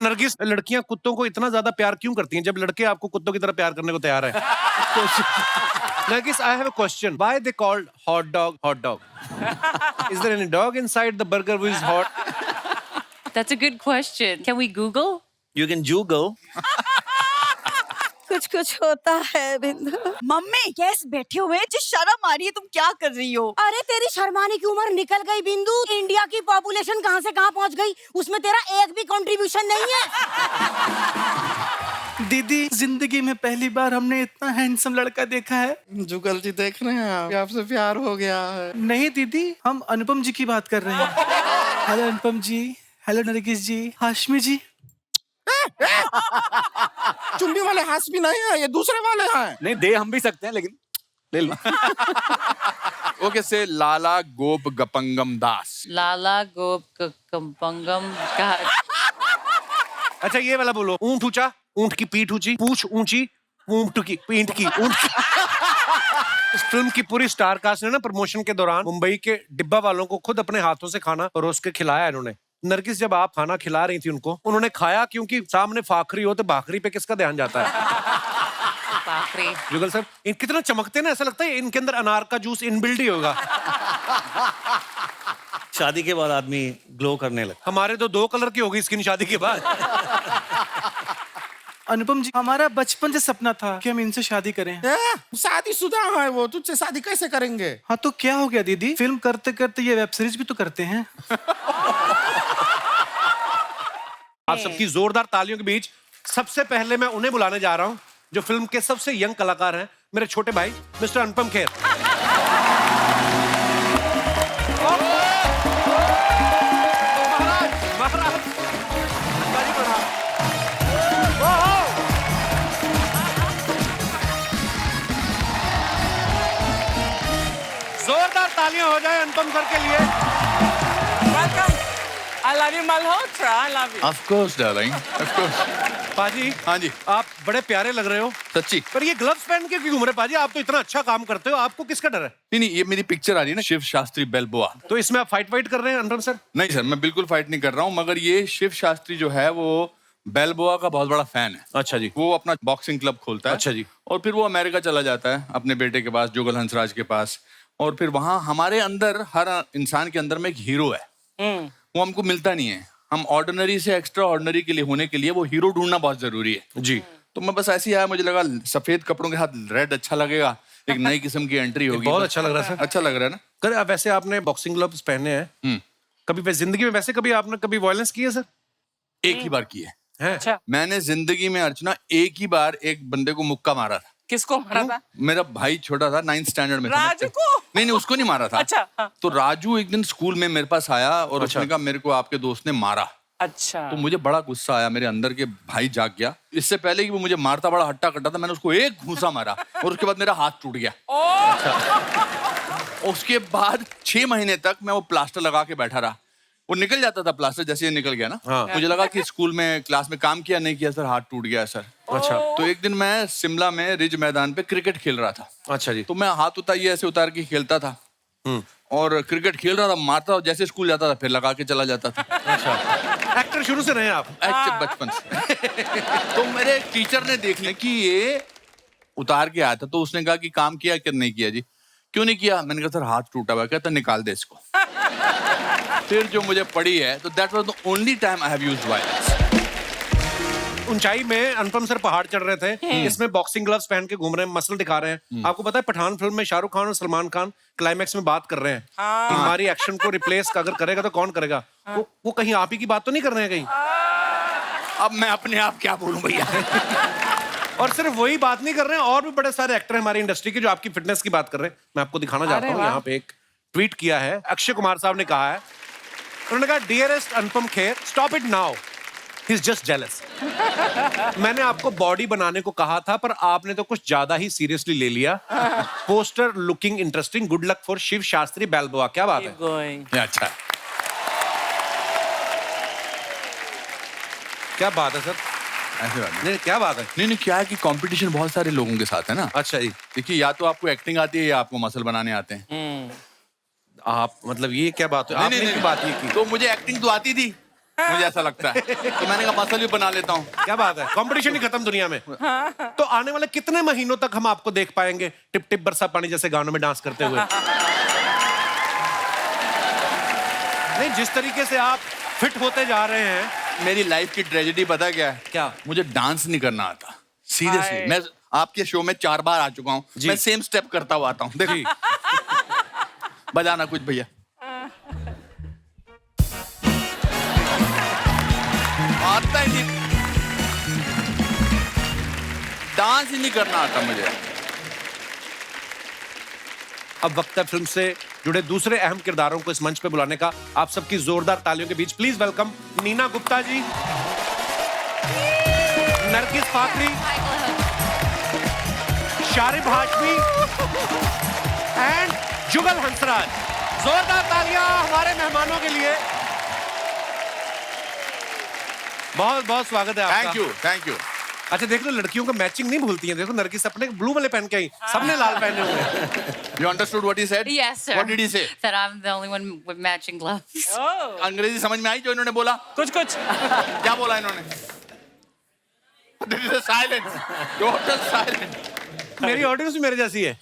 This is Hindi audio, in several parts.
नरगिस, लड़कियां कुत्तों को इतना ज्यादा प्यार क्यों करती हैं जब लड़के आपको कुत्तों की तरह प्यार करने को तैयार है? Nagis, I have a question. Why they called hot dog hot dog? Is there any dog inside the burger who is hot? That's a good question. Can we Google? You can Google. कुछ कुछ होता है बिंदु। मम्मी कैसे बैठे हुए जो शर्म आ रही है, तुम क्या कर रही हो? अरे तेरी शर्माने की उम्र निकल गई बिंदु। इंडिया की पॉपुलेशन कहाँ से कहाँ पहुँच गई, उसमें तेरा एक भी कंट्रीब्यूशन नहीं है। दीदी, जिंदगी में पहली बार हमने इतना हैंडसम लड़का देखा है। जुगल जी देख रहे हैं आप, आपसे प्यार हो गया है। नहीं दीदी, हम अनुपम जी की बात कर रहे हैं। हेलो अनुपम जी, हेलो नरगिस जी, हाशमी जी। चुम्बी वाले हाशमी नहीं है, ये दूसरे वाले हैं। नहीं दे हम भी सकते हैं, लेकिन ले लो। ओके से लाला गोप गपंगम दास। Lala Gop Kampangam. अच्छा ये वाला बोलो। ऊंट ऊंचा, ऊंट की पीठ ऊंची, पूछ ऊंची, ऊंट की पीठ की ऊंट की। इस फिल्म की पूरी स्टार कास्ट ने ना प्रमोशन के दौरान मुंबई के डिब्बा वालों को खुद अपने हाथों से खाना परोस के खिलाया इन्होंने। नरगिस, जब आप खाना खिला रही थी उनको, उन्होंने खाया क्योंकि सामने फाखरी हो तो भाखरी पे किसका ध्यान जाता है? Bakri. जुगल सर, इन कितना चमकते हैं ना, ऐसा लगता है इनके अंदर अनार का जूस इनबिल्ड ही होगा। शादी के बाद आदमी ग्लो करने लगता। हमारे तो 2 कलर की होगी स्किन शादी के बाद। अनुपम जी, हमारा बचपन से सपना था कि हम इनसे शादी करें। शादीशुदा है वो, तुझसे शादी कैसे करेंगे? हाँ तो क्या हो गया दीदी, फिल्म करते करते ये वेब सीरीज भी तो करते हैं। आप सबकी जोरदार तालियों के बीच सबसे पहले मैं उन्हें बुलाने जा रहा हूं जो फिल्म के सबसे यंग कलाकार हैं, मेरे छोटे भाई मिस्टर अनुपम खेर। जोरदार तालियां हो जाए अनुपम सर के लिए। Welcome. I love you, Malhotra. I love you. Of course, darling. Of course. पाजी, हाँ जी, आप बड़े प्यारे लग रहे हो। सच्ची। पर ये ग्लव्स पहन के क्यों घूम रहे पाजी? आप तो इतना अच्छा काम करते हो, आपको किसका डर है? नहीं नहीं, ये मेरी पिक्चर आ रही है ना, शिव शास्त्री बेलबोआ। तो इसमें आप फाइट वाइट कर रहे हैं अनुपम सर? नहीं सर, मैं बिल्कुल फाइट नहीं कर रहा हूँ, मगर ये शिव शास्त्री जो है वो बेलबोआ का बहुत बड़ा फैन है। अच्छा जी। वो अपना बॉक्सिंग क्लब खोलता है। अच्छा जी। और फिर वो अमेरिका चला जाता है अपने बेटे के पास, जुगल हंसराज के पास। और फिर वहां हमारे अंदर, हर इंसान के अंदर में एक हीरो है, वो हमको मिलता नहीं है। हम ऑर्डिनरी से एक्स्ट्रा ऑर्डिनरी के लिए होने के लिए वो हीरो ढूंढना बहुत जरूरी है जी। तो मैं बस ऐसे ही आया, मुझे लगा सफेद कपड़ों के साथ रेड अच्छा लगेगा, एक नई किस्म की एंट्री होगी। बहुत अच्छा लग रहा है सर। अच्छा लग रहा है ना? कर वैसे आपने बॉक्सिंग ग्लव्स पहने हैं, कभी जिंदगी में वैसे कभी आपने कभी वायलेंस की है सर? एक ही बार की है। अच्छा। मैंने जिंदगी में अर्चना एक ही बार एक बंदे को मुक्का मारा था। किसको मारा था? मेरा भाई छोटा था, 9th स्टैंडर्ड में था। राजू को? नहीं, उसको नहीं मारा था। अच्छा, हाँ। तो राजू एक दिन स्कूल में मेरे पास आया और उसने कहा मेरे को आपके दोस्त ने मारा। अच्छा। तो मुझे बड़ा गुस्सा आया, मेरे अंदर के भाई जाग गया। इससे पहले कि वो मुझे मारता, बड़ा हट्टा कट्टा था, मैंने उसको एक घूंसा मारा और उसके बाद मेरा हाथ टूट गया। उसके बाद 6 महीने तक मैं वो प्लास्टर लगा के बैठा रहा। वो निकल जाता था प्लास्टर, जैसे ये निकल गया ना, हाँ। मुझे लगा कि स्कूल में क्लास में काम किया नहीं किया सर, हाथ टूट गया सर। अच्छा। तो एक दिन मैं शिमला में रिज मैदान पे क्रिकेट खेल रहा था। अच्छा जी। तो मैं हाथ उतार ऐसे उतार के खेलता था और क्रिकेट खेल रहा था, मारता था, जैसे स्कूल जाता था फिर लगा के चला जाता था। अच्छा। एक्टर शुरू से रहे हैं आप? बचपन से। तो मेरे टीचर ने देख लिया कि ये उतार के आया था, तो उसने कहा कि काम किया कि नहीं किया जी? क्यों नहीं किया? मैंने कहा सर हाथ टूटा हुआ। कहता निकाल दे इसको। फिर जो मुझे पड़ी है, तो that was the only time I have used violence. ऊंचाई में अनुपम सर पहाड़ चढ़ रहे थे, इसमें बॉक्सिंग ग्लव्स पहन के घूम रहे हैं, मसल दिखा रहे हैं। आपको पता है पठान फिल्म में शाहरुख खान और सलमान खान क्लाइमैक्स में बात कर रहे हैं कि हमारी एक्शन को रिप्लेस अगर करेगा तो कौन करेगा? वो कहीं आप ही की बात तो नहीं कर रहे हैं कहीं? अब मैं अपने आप क्या बोलूं भैया। और सिर्फ वही बात नहीं कर रहे हैं, और भी बड़े सारे एक्टर हैं हमारी इंडस्ट्री के जो आपकी फिटनेस की बात कर रहे हैं। मैं आपको दिखाना चाहता हूँ, यहाँ पे एक ट्वीट किया है, अक्षय कुमार साहब ने कहा है। उन्होंने कहा dearest Anupam Kher, stop it now, he is just jealous. मैंने आपको बॉडी बनाने को कहा था पर आपने तो कुछ ज्यादा ही सीरियसली ले लिया। Poster looking interesting, good luck for Shiv Shastri Balboa. क्या बात है? अच्छा, क्या बात है सर? ऐसे बात नहीं, क्या बात है? नहीं, क्या है कि कंपटीशन बहुत सारे लोगों के साथ है ना। अच्छा जी। देखिए, या तो आपको एक्टिंग आती है या आपको मसल बनाने आते हैं। आप मतलब ये क्या बात है? आपने की बात ये की। तो मुझे एक्टिंग तो आती थी, मुझे ऐसा लगता है तो मैंने कहा मसल भी बना लेता हूँ। क्या बात है, कंपटीशन ही खत्म दुनिया में। तो आने वाले कितने महीनों तक हम आपको देख पाएंगे टिप टिप बरसा पानी जैसे गानों में डांस करते हुए? नहीं, जिस तरीके से आप फिट होते जा रहे हैं। मेरी लाइफ की ट्रेजेडी पता क्या है? क्या? मुझे डांस नहीं करना आता सीरियसली। मैं आपके शो में 4 बार आ चुका हूँ, मैं सेम स्टेप करता हुआ आता हूँ। देखिए बजाना कुछ भैया। आता ही नहीं, डांस ही नहीं करना आता मुझे। अब वक्त है फिल्म से जुड़े दूसरे अहम किरदारों को इस मंच पे बुलाने का। आप सबकी जोरदार तालियों के बीच please welcome Neena Gupta ji, Nargis Fakhri, Sharib Hashmi and Jugal Hansraj. जोरदार तालियां हमारे मेहमानों के लिए। बहुत बहुत स्वागत है आपका। Thank you. अच्छा देख लो, लड़कियों को मैचिंग नहीं भूलती हैं। देखो नरगिस अपने ब्लू वाले पहन के आई, सबने लाल पहने हुए हैं। You understood what he said? Yes, sir. What did he say? That I'm the only one with matching gloves. अंग्रेजी समझ में आई जो इन्होंने बोला? कुछ क्या बोला इन्होंने? This is silence. Total silence. मेरी ऑडियंस भी मेरे जैसी है।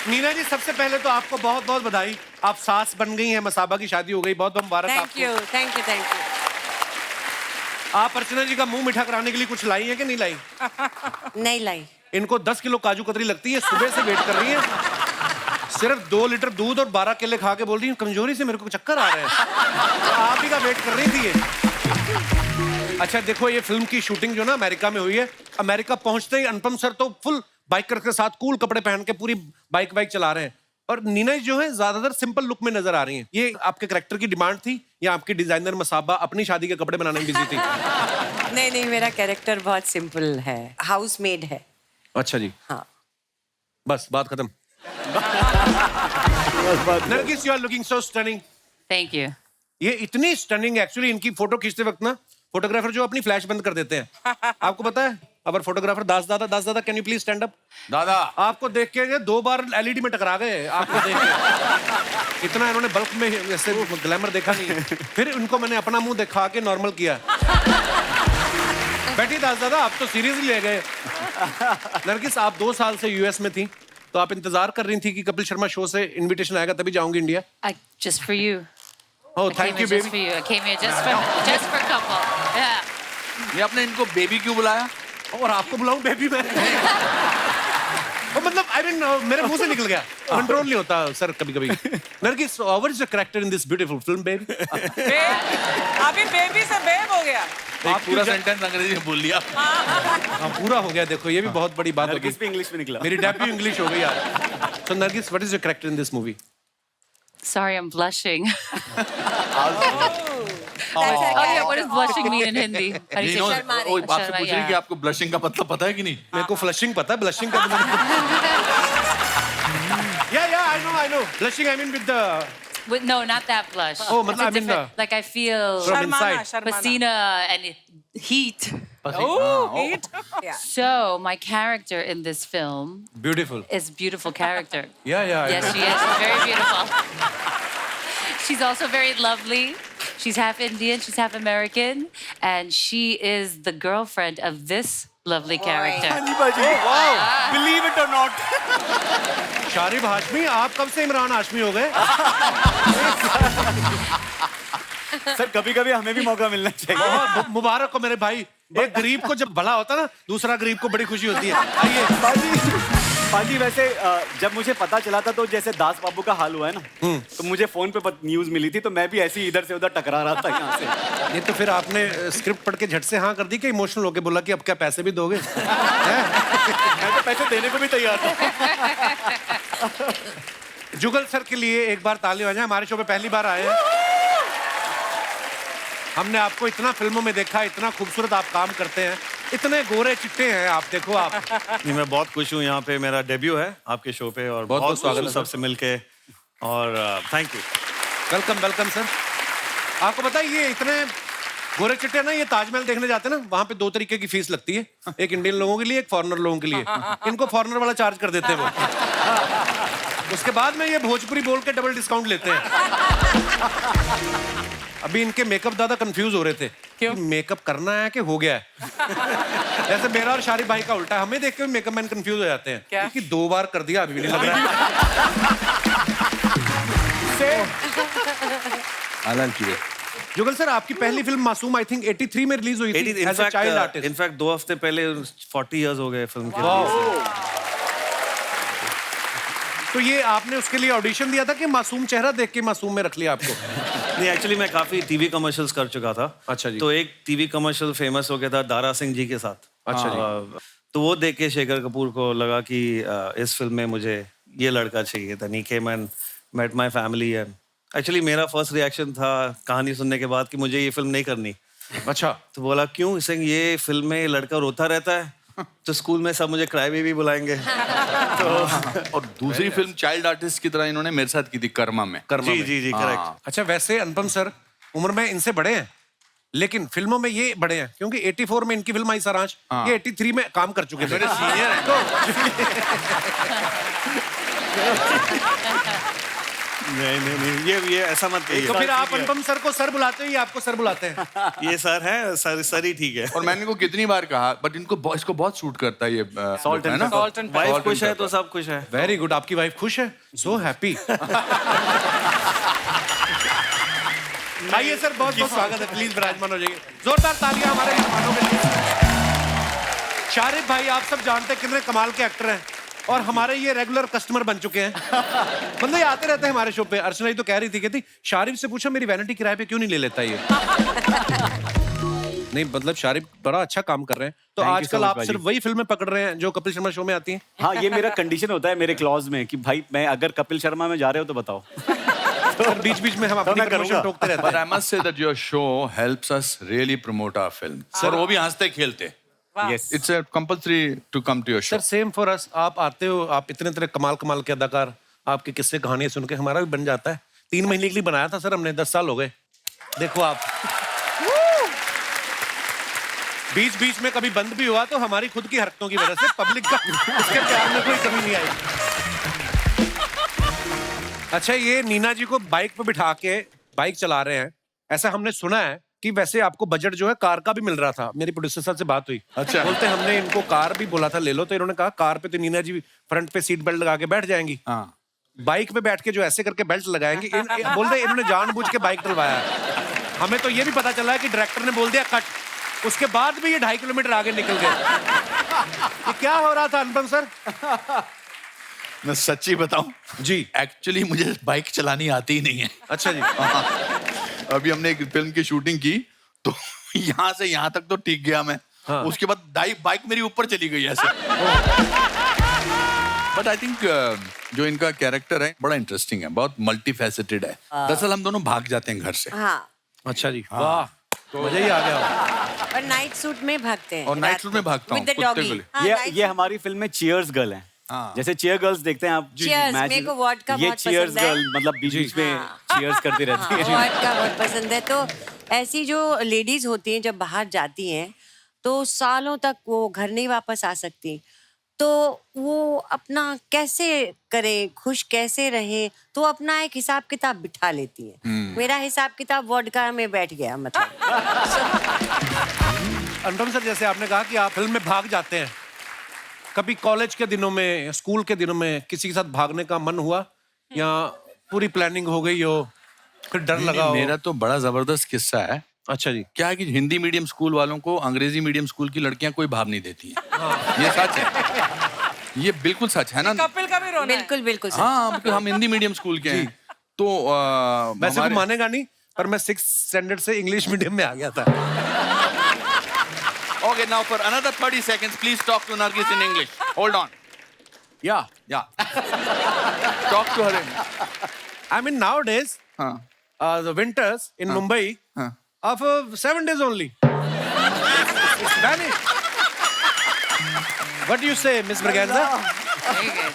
नीना जी, सबसे पहले तो आपको बहुत बहुत बधाई। आप सास बन गई हैं, मसाबा की शादी हो गई, बहुत बहुत मुबारक आपको। Thank you. आप अर्चना जी का मुंह मीठा कराने के लिए कुछ लाई है कि नहीं लाई? नहीं लाई। इनको 10 किलो काजू कतरी लगती है, सुबह से वेट कर रही है। सिर्फ 2 लीटर दूध और 12 केले खा के बोल रही हूँ कमजोरी से मेरे को चक्कर आ रहे हैं। तो आप ही का वेट कर रही थी ये। अच्छा देखो, ये फिल्म की शूटिंग जो ना अमेरिका में हुई है। अमेरिका पहुंचते ही अनुपम सर तो फुल बाइकर के साथ कूल कपड़े पहन के पूरी बाइक चला रहे हैं, और नीना जो है ज्यादातर सिंपल लुक में नजर आ रही हैं। ये आपके कैरेक्टर की डिमांड थी या आपकी डिजाइनर मसाबा अपनी शादी के कपड़े बनाने में बिजी थी? नहीं, मेरा कैरेक्टर बहुत सिंपल है, हाउस मेड है। अच्छा जी, हाँ। बस बात खत्म। Nargis, you are looking so stunning. Thank you. ये इतनी स्टनिंग, एक्चुअली इनकी फोटो खींचते वक्त ना फोटोग्राफर जो अपनी फ्लैश बंद कर देते हैं। आपको पता है? अवर फोटोग्राफर दास दादा can you please stand up? दादा आपको देख के ये 2 बार एलईडी में टकरा गए आपको देख के। इतना इन्होंने बल्क में ऐसे ग्लैमर देखा नहीं। फिर उनको मैंने अपना मुंह दिखा के नॉर्मल किया। बैठी दास दादा, आप तो सीरियसली ले गए। नरगिस, आप 2 साल से यूएस में थी, तो आप इंतजार कर रही थी कि कपिल शर्मा शो से इनविटेशन आएगा तभी जाऊंगी India. Just for you. Oh, I thank came you, here just baby. for you. I came here just for couple. Yeah. ये आपने इनको बेबी क्यों बुलाया? और आपको बुलाऊं बेबी मैं? मतलब I mean, मेरे मुंह से निकल गया, कंट्रोल नहीं होता सर कभी-कभी। Nargis, what is your character in this beautiful film, baby? अभी बेबी से बेब हो गया। एक पूरा सेंटेंस अंग्रेजी में बोल लिया। हाँ, पूरा हो गया। देखो, ये भी बहुत बड़ी बात हो गई। नरगिस भी इंग्लिश में निकला। मेरी डेब्यू इंग्लिश हो गई यार। So Nargis, what is your character in this movie? Sorry, I'm blushing. Oh yeah, what does blushing mean in Hindi? How do you say आपसे पूछ रही कि आपको ब्लशिंग का मतलब पता है कि नहीं? मेरे को फ्लशिंग पता है, ब्लशिंग का मतलब। Yeah, I know. Blushing, I mean with the No, not that blush. Oh, It's a I mean different, like I feel from inside. pasina and heat. Heat. So my character in this film Beautiful. is beautiful character. Yeah. Yes, she is. She's very beautiful. She's also very lovely. She's half Indian, she's half American, and she is the girlfriend of this lovely character. Believe it or not. Sharib Hashmi, आप कब से इमरान हाशमी हो गए? सर कभी-कभी हमें भी मौका मिलना चाहिए। बहुत मुबारक हो मेरे भाई। एक गरीब को जब भला होता ना, दूसरा गरीब को बड़ी खुशी होती है। आइए। पाजी, वैसे जब मुझे पता चला था तो जैसे दास बाबू का हाल हुआ है ना, तो मुझे फोन पे न्यूज मिली थी, तो मैं भी ऐसे ही इधर से उधर टकरा रहा था यहाँ से। ये तो फिर आपने स्क्रिप्ट पढ़ के झट से हाँ कर दी कि इमोशनल होके बोला कि अब क्या पैसे भी दोगे? मैं तो पैसे देने को भी तैयार था। जुगल सर के लिए एक बार ताली बजाएं। हमारे शो पे पहली बार आए हैं। हमने आपको इतना फिल्मों में देखा, इतना खूबसूरत आप काम करते हैं, इतने गोरे चिट्टे हैं आप। देखो आप। नहीं, मैं बहुत खुश हूँ, यहाँ पे मेरा डेब्यू है आपके शो पे, और बहुत स्वागत है सबसे मिलके, और थैंक यू। Welcome sir. आपको पता है ये इतने गोरे चिट्टे ना, ये ताजमहल देखने जाते हैं ना, वहां पे 2 तरीके की फीस लगती है, एक इंडियन लोगों के लिए, एक फॉरेनर लोगों के लिए। इनको फॉरेनर वाला चार्ज कर देते हैं वो। उसके बाद में ये भोजपुरी बोल के डबल डिस्काउंट लेते हैं। अभी इनके मेकअप दादा कंफ्यूज हो रहे थे क्यों? कि मेकअप करना है कि हो गया है। जैसे मेरा और शारिफ भाई का उल्टा, हमें देख के मेकअप मैन कंफ्यूज हो जाते हैं क्या? कि 2 बार कर दिया अभी भी नहीं लग रहा है। हालाल की जुगल सर, आपकी पहली फिल्म मासूम आई थिंक 83 में रिलीज हुई थी as a child artist. In fact 2 हफ्ते पहले 40 इयर्स हो गए फिल्म के। तो ये आपने उसके लिए ऑडिशन दिया था कि मासूम चेहरा देख के मासूम में रख लिया आपको? नहीं, एक्चुअली मैं काफी टीवी कमर्शियल्स कर चुका था। अच्छा जी। तो एक टीवी कमर्शियल फेमस हो गया था दारा सिंह जी के साथ। अच्छा जी। तो वो देख के शेखर कपूर को लगा कि इस फिल्म में मुझे ये लड़का चाहिए था। नीके man met my family and actually मेरा फर्स्ट रिएक्शन था कहानी सुनने के बाद कि मुझे ये फिल्म नहीं करनी। अच्छा। तो बोला क्यों? इसे ये फिल्म में लड़का रोता रहता है तो स्कूल में सब मुझे क्राई बेबी बुलाएंगे। तो और दूसरी फिल्म चाइल्ड आर्टिस्ट की तरह इन्होंने मेरे साथ की थी कर्मा में। जी जी जी करेक्ट। अच्छा, वैसे अनुपम सर उम्र में इनसे बड़े हैं, लेकिन फिल्मों में ये बड़े हैं क्योंकि 84 में इनकी फिल्म आई सारांश, ये 83 में काम कर चुके थे। मेरे सीनियर हैं। नहीं ये ऐसा मत कहिए। तो फिर आप अनुपम सर को सर बुलाते हो या आपको सर बुलाते हैं? ये सर है, सर ही ठीक है। और मैंने इनको कितनी बार कहा, बट इसको बहुत सूट करता है ये सॉल्ट है ना। वाइफ खुश है तो सब खुश है। वेरी गुड, आपकी वाइफ खुश है, सो हैप्पी। आइए सर, बहुत बहुत स्वागत है, प्लीज विराजमान हो जाइए। जोरदार तालियां हमारे मेहमानों के लिए। शारिफ भाई, आप सब जानते हैं कितने कमाल के एक्टर हैं और हमारे ये रेगुलर कस्टमर बन चुके हैं। मतलब ये आते रहते हैं हमारे शो पे। अर्चना जी तो कह रही थी, कहती शारिफ से पूछो मेरी वैनिटी किराए पे क्यों नहीं ले लेता ये। नहीं, मतलब शारिफ बड़ा अच्छा काम कर रहे हैं। तो आजकल आप सिर्फ वही फिल्में पकड़ रहे हैं जो कपिल शर्मा शो में आती हैं? हाँ, ये मेरा कंडीशन होता है मेरे क्लॉज में कि भाई मैं अगर कपिल शर्मा में जा रहे हो तो बताओ। बीच बीच में हम अपनी प्रमोशन टोकते रहते But I हैं। must say that your show helps us really promote our film. Sir वो भी हंसते खेलते। Yes. It's a compulsory to come to your show. Sir same for us. आप आते हो, आप इतने कमाल कमाल के अदाकार, आपके किस्से कहानियां सुन के हमारा भी बन जाता है। 3 महीने के लिए बनाया था सर हमने, 10 साल हो गए। देखो आप, बीच बीच में कभी बंद भी हुआ तो हमारी खुद की हरकतों की वजह से, पब्लिक का उसके प्यार में कोई कमी नहीं आई। अच्छा, ये नीना जी को बाइक पे बिठा के बाइक चला रहे हैं, ऐसा हमने सुना है कि वैसे आपको बजट जो है कार का भी मिल रहा था। मेरी प्रोड्यूसर साहब से बात हुई। अच्छा। बोलते हमने इनको कार भी बोला था ले लो, तो इन्होंने कहा कार पे तो नीना जी फ्रंट पे सीट बेल्ट लगा के बैठ जाएंगी, बाइक पे बैठ के जो ऐसे करके बेल्ट लगाएंगे। बोलते इन्होंने जानबूझ के बाइक डलवाया। हमें तो ये भी पता चला है कि डायरेक्टर ने बोल दिया कट, उसके बाद भी ये 2.5 किलोमीटर आगे निकल गए। ये क्या हो रहा था अनुपम सर? मैं सच्ची बताऊं जी, एक्चुअली मुझे बाइक चलानी आती ही नहीं है। अच्छा जी। अभी हमने एक फिल्म की शूटिंग की तो यहाँ से यहाँ तक तो ठीक गया मैं। उसके बाद बाइक मेरी ऊपर चली गई ऐसे। बट आई थिंक जो इनका कैरेक्टर है बड़ा इंटरेस्टिंग है, बहुत मल्टीफैसेटेड है। दरअसल हम दोनों भाग जाते हैं घर से। हाँ, अच्छा जी, वाह, तो मजा ही आ गया। और नाइट सूट में भागते हैं। और नाइट सूट में भागता हूँ With the कुत्ते doggy. को ले। हाँ, ये night ये हमारी फिल्म में चीयर्स गर्ल है। जैसे चीयर गर्ल्स देखते हैं आप। Cheers, मैच मेरे को वॉडका ये बहुत चीयर्स पसंद है। गर्ल मतलब बीच में चीयर्स करती रहती है। वॉट का बहुत पसंद है। तो ऐसी जो लेडीज होती हैं जब बाहर जाती हैं तो सालों तक वो घर नहीं वापस आ सकती, तो वो अपना कैसे करे, खुश कैसे रहे, तो अपना एक हिसाब किताब बिठा लेती है। मेरा हिसाब किताब वॉडका में बैठ गया। मतलब अनुपम सर, जैसे आपने कहा कि आप फिल्म में भाग जाते हैं, कभी कॉलेज के दिनों में, स्कूल के दिनों में किसी के साथ भागने का मन हुआ या पूरी प्लानिंग हो गई हो, फिर डर लगा हो? मेरा तो बड़ा जबरदस्त किस्सा है। अच्छा जी। क्या है कि हिंदी मीडियम स्कूल वालों को अंग्रेजी मीडियम स्कूल की लड़कियां कोई भाव नहीं देती हैं। ये सच है, ये बिल्कुल सच है ना। कपिल का भी रोना है। बिल्कुल बिल्कुल सच। हाँ, बिल्कुल, हम हिंदी मीडियम स्कूल के हैं तो वैसे तो मानेगा नहीं, पर मैं 6th स्टैंडर्ड से इंग्लिश मीडियम में आ गया था। Okay, now for another 30 seconds, please talk to Nargis in English. Hold on. Yeah. Talk to her. I mean nowadays, the winters in Mumbai are for 7 days only. It's vanished. What do you say, Miss Braganza? Very good.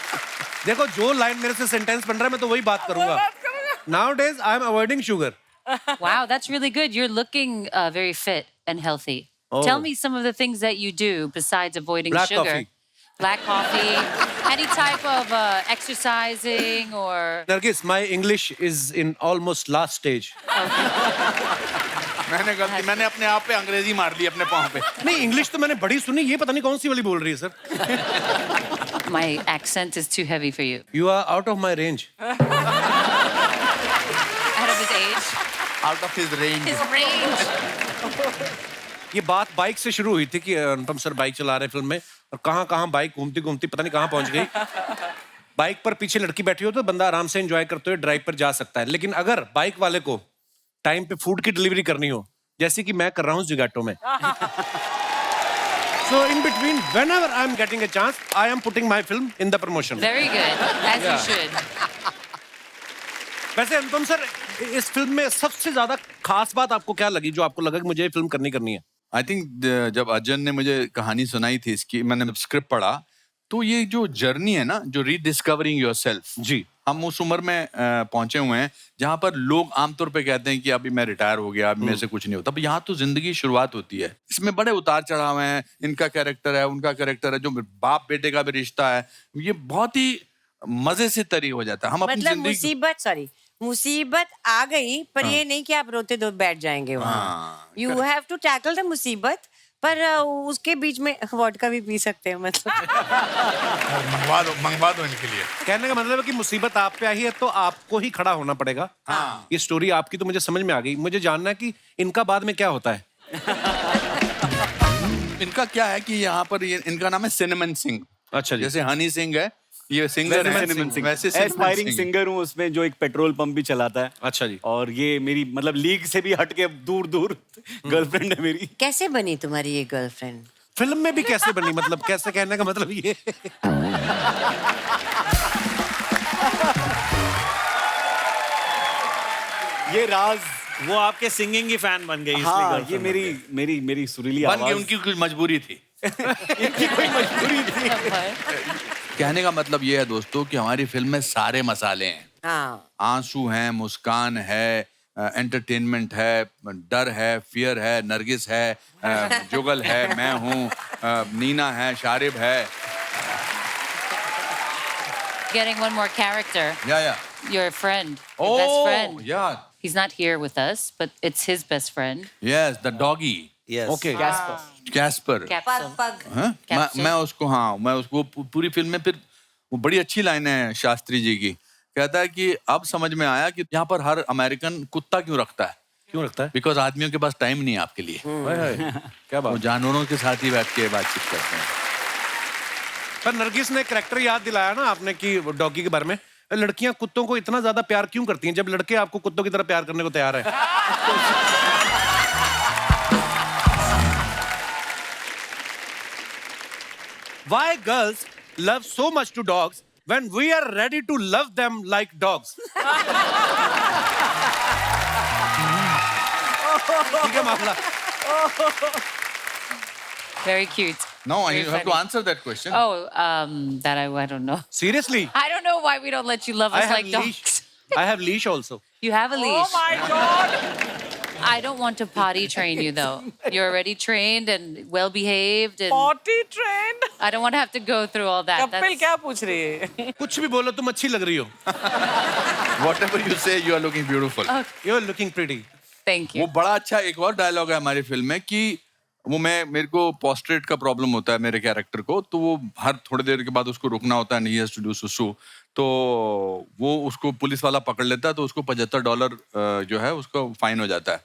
देखो, जो लाइन मेरे से सेंटेंस बन रहा है मैं तो वही बात करूंगा। Nowadays, I am avoiding sugar. Wow, that's really good. You're looking very fit and healthy. Oh. Tell me some of the things that you do besides avoiding Black sugar. coffee. black coffee, any type of exercising or... Nargis, my English is in almost last stage. मैंने अपने आप पे अंग्रेजी मार ली अपने पाँव पे। नहीं, इंग्लिश तो मैंने बड़ी सुनी, ये पता नहीं कौन सी वाली बोल रही है sir. My accent is too heavy for you. You are out of my range. Out of his age. Out of his range. His range. ये बात बाइक से शुरू हुई थी कि अनुपम सर बाइक चला रहे फिल्म में और कहाँ बाइक घूमती घूमती पता नहीं कहाँ पहुंच गई। बाइक पर पीछे लड़की बैठी हो तो बंदा आराम से एंजॉय करते हुए ड्राइव पर जा सकता है, लेकिन अगर बाइक वाले को टाइम पे फूड की डिलीवरी करनी हो, जैसे कि मैं कर रहा हूँ ज़ोमैटो में, so in between, whenever I am getting a chance, I am putting my film in the promotion. Very good, as you should. वैसे अनुपम सर, इस फिल्म में सबसे ज्यादा खास बात आपको क्या लगी, जो आपको लगा कि मुझे ये फिल्म करनी है? आई थिंक जब अजन ने मुझे कहानी सुनाई थी इसकी, मैंने स्क्रिप्ट पढ़ा, तो ये जो जर्नी है ना, जो रीडिस्कवरिंग योरसेल्फ, जी, हम उस उम्र में पहुंचे हुए हैं जहां पर लोग आमतौर पे कहते हैं कि अभी मैं रिटायर हो गया, अभी मेरे से कुछ नहीं होता। अब यहाँ तो जिंदगी की शुरुआत होती है, इसमें बड़े उतार चढ़ाव हैं, इनका कैरेक्टर है, उनका कैरेक्टर है, जो बाप बेटे का भी रिश्ता है, ये बहुत ही मजे से तरी हो जाता है। हम अपनी मतलब जिंदगी मुसीबत आ गई, पर ये नहीं कि आप रोते दो बैठ जाएंगे वहाँ। You have to tackle the मुसीबत, पर उसके बीच में वोडका भी पी सकते हैं, मतलब मंगवा दो इनके लिए। कहने का मतलब है कि मुसीबत आप पे आई है तो आपको ही खड़ा होना पड़ेगा। हाँ। ये स्टोरी आपकी तो मुझे समझ में आ गई, मुझे जानना है कि इनका बाद में क्या होता है। इनका क्या है कि यहाँ पर इनका नाम है सिनेमन सिंह। अच्छा जी। जैसे हनी सिंह है, ये सिंगर है, वैसे एस्पायरिंग सिंगर हूँ उसमें, जो एक पेट्रोल पंप भी चलाता है। अच्छा जी। और ये मेरी मतलब लीग से भी हट के दूर गर्लफ्रेंड है मेरी। कैसे बनी तुम्हारी ये गर्लफ्रेंड? फिल्म में भी कैसे बनी, मतलब कैसे, कहने का मतलब ये ये राज, वो आपके सिंगिंग की फैन बन गई। हाँ, इसलिए ये मेरी सुरीली बन आवाज गई, उनकी कुछ मजबूरी थी। इनकी कोई मजबूरी थी। कहने का मतलब ये है दोस्तों कि हमारी फिल्म में सारे मसाले हैं। हाँ। आंसू हैं, मुस्कान है, एंटरटेनमेंट है, डर है, फियर है, नरगिस है, जुगल है, मैं हूँ, नीना है, शारिब है। Getting one more character. Yeah. Your friend, your best friend. Yeah. He's not here with us, but it's his best friend. Yes, the doggy. Yes. Okay. Casper. पग। हाँ? Capsule. मैं उसको पूरी फिल्म में, फिर वो बड़ी अच्छी लाइन है शास्त्री जी की, कहता है कि अब समझ में आया कि यहाँ पर हर अमेरिकन कुत्ता क्यों रखता है। क्यों रखता है? बिकॉज आदमियों के पास टाइम नहीं है आपके लिए। क्या बात। वो जानवरों के साथ ही बैठ के बातचीत करते हैं। पर नरगिस ने कैरेक्टर याद दिलाया ना आपने कि डॉगी के बारे में, लड़कियां कुत्तों को इतना ज्यादा प्यार क्यों करती हैं जब लड़के आपको कुत्तों की तरह प्यार करने को तैयार है? Why girls love so much to dogs when we are ready to love them like dogs? ठीक है मामला। Very cute. No, Very you have to funny. answer that question. Oh, that I don't know. Seriously? I don't know why we don't let you love I us have like leash. dogs. I have leash also. You have a Oh leash. my God! I don't want to potty train you though. You're already trained and well behaved, and Potty trained? I don't want to have to go through all that. Kapil क्या पूछ रही है? कुछ भी बोलो, तुम अच्छी लग रही हो। Whatever you say, you are looking beautiful. You are looking pretty. Thank you. वो बड़ा अच्छा एक और डायलॉग है हमारी फिल्म में कि वो मेरे को पोस्ट्रेट का प्रॉब्लम होता है मेरे कैरेक्टर को, तो वो हर थोड़ी देर के बाद उसको रुकना होता है, नहीं टू डू सुसु, तो वो उसको पुलिस वाला पकड़ लेता है, तो उसको $75 जो है उसका फाइन हो जाता है,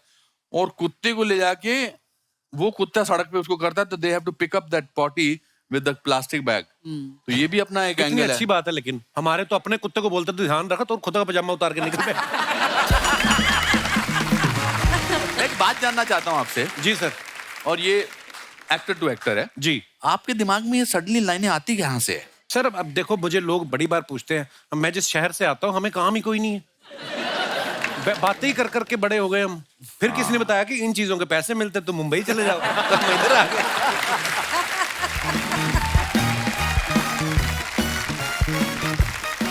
और कुत्ते को ले जाके वो कुत्ता सड़क पे उसको करता है, तो they have to pick up that potty with the plastic bag. तो ये भी अपना एक कितनी एंगल अच्छी है। बात है, लेकिन हमारे तो अपने कुत्ते को बोलते थे ध्यान रखा, तो खुद का पजामा उतार के निकल गए। एक बात जानना चाहता हूँ आपसे जी सर। और ये एक्टर टू एक्टर है जी, आपके दिमाग में ये सडनली लाइनें आती कहाँ से है? सर अब देखो, मुझे लोग बड़ी बार पूछते हैं, मैं जिस शहर से आता हूँ हमें काम ही कोई नहीं है, बातें ही कर करके बड़े हो गए हम। फिर किसी ने बताया कि इन चीजों के पैसे मिलते तो मुंबई चले जाओ, तो मैं इधर आ गया।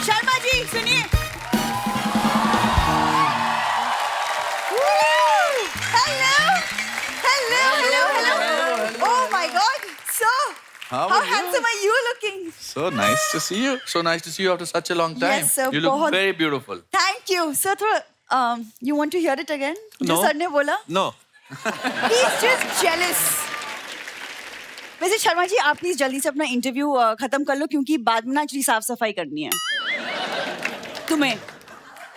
शर्मा जी सुनिए। Hello hello hello hello. Oh my God. So How How are you? handsome are you looking? So nice to see you. So nice to see you after such a long time. Yes, sir, You look बहुत- very beautiful. Thank you. Sir, थोड़ा you want to hear it again? जो No. सर ने बोला? No He's just jealous. वैसे शर्मा जी आप प्लीज जल्दी से अपना इंटरव्यू खत्म कर लो क्योंकि बाद में ना एक्चुअली साफ सफाई करनी है तुम्हें।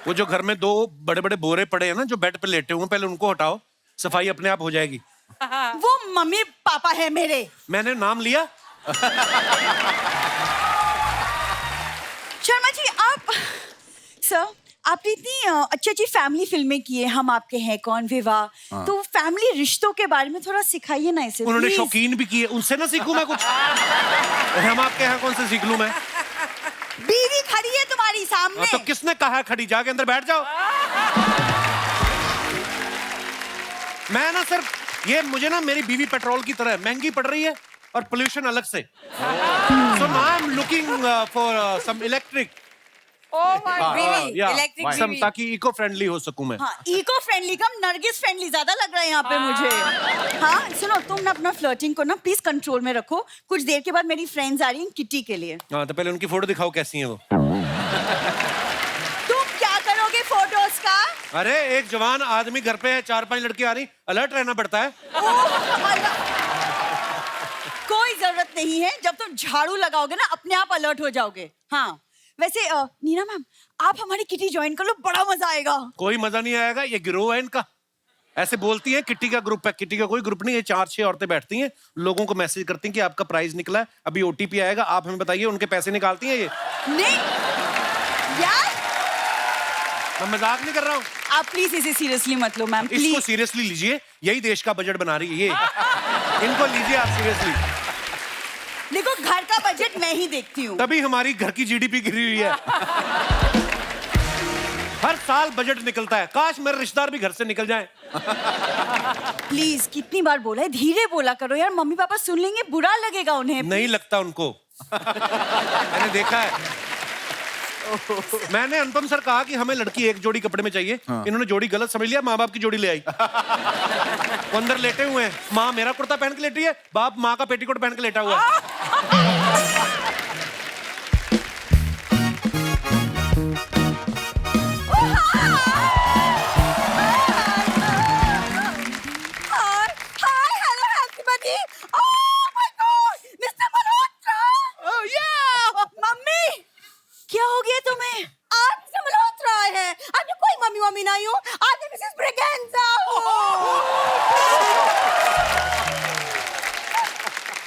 वो जो घर में 2 बड़े बड़े बोरे पड़े हैं ना जो बेड पे लेटे हुए हैं, पहले उनको हटाओ, सफाई अपने आप हो जाएगी। वो मम्मी पापा है मेरे। मैंने नाम लिया। शर्मा जी आप सर आपने इतनी अच्छी अच्छी फैमिली फिल्में की है, हम आपके हैं कौन, विवाह, तो फैमिली रिश्तों के बारे में थोड़ा सिखाइए ना इसे। उन्होंने please। शौकीन भी किए, उनसे ना सीखूं मैं कुछ? हम आपके यहाँ कौन से सीख लूं मैं? बीवी खड़ी है तुम्हारी सामने। तो किसने कहा है खड़ी? जाके अंदर बैठ जाओ। मैं ना सर ये मुझे ना मेरी बीवी पेट्रोल की तरह महंगी पड़ रही है और पोल्यूशन अलग से। So now I am looking for some electric बीवी, इलेक्ट्रिक सम बीवी। ताकि इको फ्रेंडली हो सकूं मैं। हाँ इको फ्रेंडली कम नरगिस फ्रेंडली ज्यादा लग रहा है यहाँ पे मुझे। हाँ सुनो तुम ना अपना फ्लर्टिंग को ना प्लीज कंट्रोल में रखो, कुछ देर के बाद मेरी फ्रेंड्स आ रही हैं किटी के लिए। हाँ तो पहले उनकी फोटो दिखाओ कैसी है वो। तुम क्या करोगे फोटोज का? अरे एक जवान आदमी घर पे है, 4-5 लड़की आ रही, अलर्ट रहना पड़ता है। कोई जरूरत नहीं है, जब तुम झाड़ू लगाओगे ना अपने आप अलर्ट हो जाओगे। हाँ वैसे नीना मैम आप हमारी किटी ज्वाइन कर लो, बड़ा मजा आएगा। कोई मजा नहीं आएगा, ये गिरोह है इनका। ऐसे बोलती हैं किट्टी का ग्रुप है, किट्टी का कोई ग्रुप नहीं है। 4-6 औरतें बैठती हैं, लोगों को मैसेज करती हैं कि आपका प्राइज निकला है, अभी ओटीपी आएगा, आप हमें बताइए। उनके पैसे निकालती हैं ये। नहीं यार मैं मजाक नहीं कर रहा हूँ। आप प्लीज इसे सीरियसली मत लो मैम इसको प्लीज। सीरियसली लीजिए, यही देश का बजट बना रही है ये। इनको लीजिए आप सीरियसली। देखो घर का बजट मैं ही देखती हूँ। तभी हमारी घर की जीडीपी गिरी हुई है। हर साल बजट निकलता है, काश मेरे रिश्तेदार भी घर से निकल जाएं। प्लीज कितनी बार बोला है, धीरे बोला करो यार, मम्मी पापा सुन लेंगे, बुरा लगेगा उन्हें। नहीं लगता उनको। मैंने देखा है। मैंने अनुपम सर कहा कि हमें लड़की एक जोड़ी कपड़े में चाहिए। इन्होंने जोड़ी गलत समझ लिया, माँ बाप की जोड़ी ले आई। वो अंदर लेटे हुए हैं, माँ मेरा कुर्ता पहन के लेटी है, बाप माँ का पेटीकोट पहन के लेटा हुआ है। Hi, hello, everybody. Oh my God, Mr. Malhotra. Oh yeah, mummy क्या हो गया तुम्हें? आप मिस्टर मल्होत्रा आए हैं। आप कोई मम्मी नहीं हो, आप मिसेस ब्रिगेंजा हो।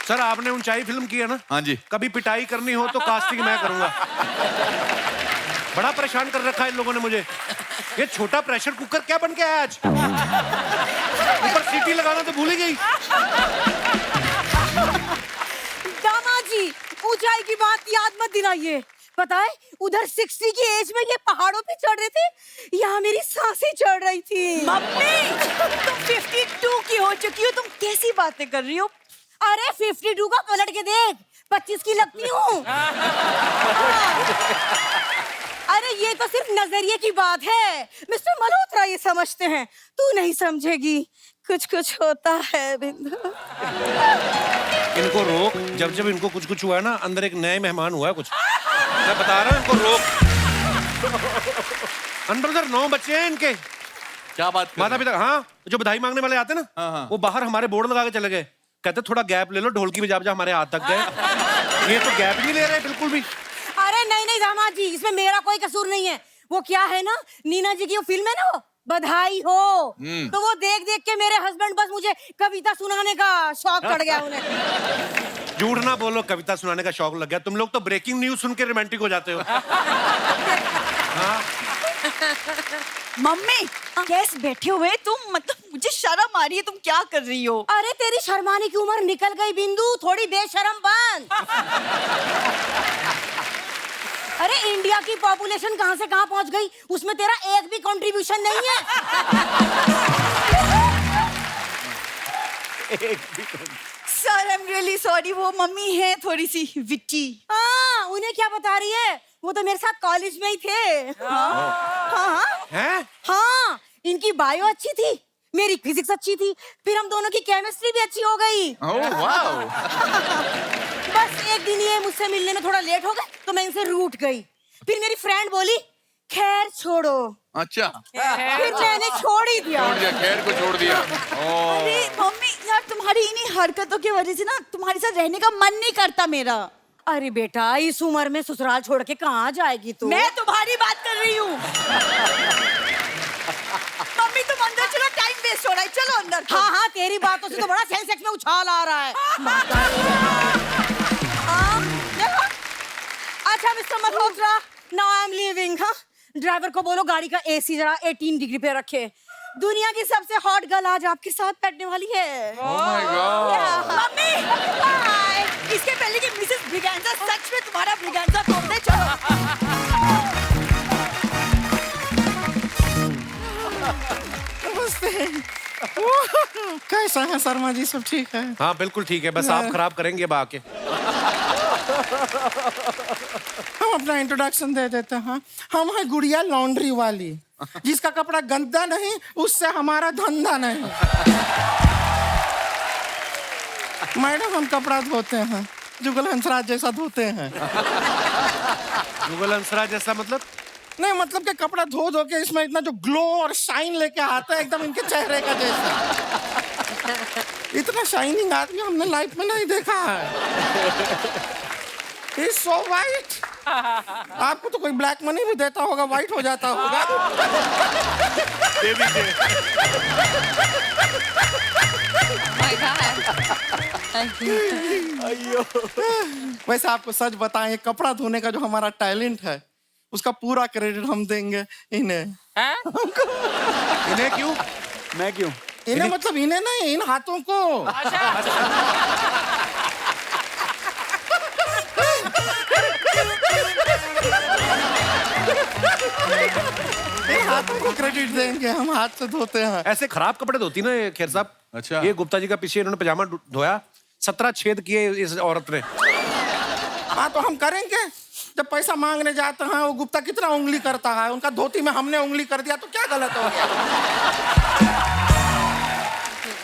सर आपने ऊंचाई फिल्म की है ना? हाँ जी। कभी पिटाई करनी हो तो कास्टिंग मैं करूंगा। बड़ा परेशान कर रखा है इन लोगों ने मुझे। ये छोटा प्रेशर कुकर क्या बन के आया आज? ऊपर सीटी लगाना तो भूल ही गई। दामाद जी ऊंचाई की बात याद मत दिलाइए। पता है उधर 60 की एज में ये पहाड़ों पे चढ़ रहे थे, यहाँ मेरी सांसें चढ़ रही थी। मम्मी तुम 52 की हो चुकी हो, तुम कैसी बातें कर रही हो? अरे 52 का पलट के देख, 25 की लगती हूँ। अरे ये तो सिर्फ नजरिए की बात है, मिस्टर मल्होत्रा ये समझते हैं, तू नहीं समझेगी। कुछ कुछ होता है बिंदु। इनको रोक, जब जब इनको कुछ कुछ हुआ है ना, अंदर एक नए मेहमान हुआ है कुछ। मैं बता रहा हूँ इनको रोक। अंदर 9 बच्चे हैं इनके। क्या बात कर माता रहे हैं? पिता, हाँ जो बधाई मांगने वाले आते हैं ना, हाँ, हाँ। वो बाहर हमारे बोर्ड लगा के चले गए। कहते थोड़ा गैप ले लो, ढोलकी बजा बजा हमारे हाथ तक गए। ये तो गैप ही नहीं ले रहे बिल्कुल भी। अरे नहीं नहीं दामाद जी, इसमें मेरा कोई कसूर नहीं है। वो क्या है ना, नीना जी की वो फिल्म है ना, वो बधाई हो, तो वो देख देख के मेरे हस्बैंड बस मुझे कविता सुनाने का शौक चढ़ गया उन्हें। झूठ ना बोलो, कविता सुनाने का शौक लग गया। तुम लोग तो ब्रेकिंग न्यूज सुन के रोमांटिक हो जाते हो। हाँ? मम्मी कैसे बैठे हुए तुम, मतलब मुझे शर्म आ रही है, तुम क्या कर रही हो? अरे तेरी शर्माने की उम्र निकल गई बिंदु, थोड़ी बेशरम बन। अरे इंडिया की पॉपुलेशन कहां से कहां पहुंच गई, उसमें तेरा एक भी कंट्रीब्यूशन नहीं है। Sir I am really sorry, वो मम्मी है थोड़ी सी विट्टी। हाँ उन्हें क्या बता रही है, वो तो मेरे साथ कॉलेज में ही थे। हाँ हैं? हाँ इनकी बायो अच्छी थी, मेरी फिजिक्स अच्छी थी, फिर हम दोनों की केमिस्ट्री भी अच्छी हो गई। Oh wow. बस एक दिन ये मुझसे मिलने में थोड़ा लेट हो गए तो मैं इनसे रूठ गई। फिर मेरी फ्रेंड बोली खैर छोड़ो, अच्छा फिर मैंने छोड़ ही दिया। छोड़ दिया, खैर को छोड़ दिया। अरे मम्मी यार, तुम्हारी इन्हीं हरकतों की वजह से ना तुम्हारे साथ रहने का मन नहीं करता मेरा। अरे बेटा, इस उम्र में ससुराल छोड़ के कहाँ जाएगी तू? मैं तुम्हारी बात कर रही हूँ। मम्मी तुम अंदर चलो, टाइम वेस्ट हो रहा है, चलो अंदर। हाँ हाँ, तेरी बातों से तो बड़ा सेंसेक्स में उछाल आ रहा है। देखो। अच्छा mister Malhotra, now I am leaving. हाँ, ड्राइवर को बोलो गाड़ी का एसी जरा 18 डिग्री पे रखे। दुनिया की सबसे हॉट गर्ल आज आपके साथ बैठने वाली है। Oh my God. Mummy bye. इसके पहले कि मिसेस ब्रिगेंजा सच में तुम्हारा ब्रिगेंजा तोड़ने चलो। नमस्ते। कैसा है शर्मा जी, सब ठीक है? हाँ बिल्कुल ठीक है, बस आप खराब करेंगे अब आके। हम अपना इंट्रोडक्शन दे देते हैं। हम हैं गुड़िया लॉन्ड्री वाली, जिसका कपड़ा गंदा नहीं उससे हमारा धंधा नहीं। मैडम हम कपड़ा धोते हैं, जुगल हंसराज जैसा धोते हैं। जुगल हंसराज जैसा मतलब? नहीं मतलब कि कपड़ा धो धो के इसमें इतना जो ग्लो और शाइन लेके आता है, एकदम इनके चेहरे का जैसा। इतना शाइनिंग आदमी हमने लाइफ में नहीं देखा है। He's so white. आपको तो कोई ब्लैक मनी भी देता होगा, व्हाइट हो जाता होगा। my God. अयो। वैसे आपको सच बताएं, कपड़ा धोने का जो हमारा टैलेंट है, उसका पूरा क्रेडिट हम देंगे इन्हें। इन्हें क्यों? मैं क्यों? इन्हें मतलब इन्हें नहीं, इन हाथों को। इन हाथों को क्रेडिट देंगे, हम हाथ से धोते हैं। ऐसे खराब कपड़े धोती ना ये खेर साहब। अच्छा। ये गुप्ता जी का पीछे इन्होंने पजामा धोया, 17 छेद किए इस औरत ने। हाँ तो हम करेंगे। जब पैसा मांगने जाते हैं, वो गुप्ता कितना उंगली करता है, उनका धोती में हमने उंगली कर दिया तो क्या गलत हो गया?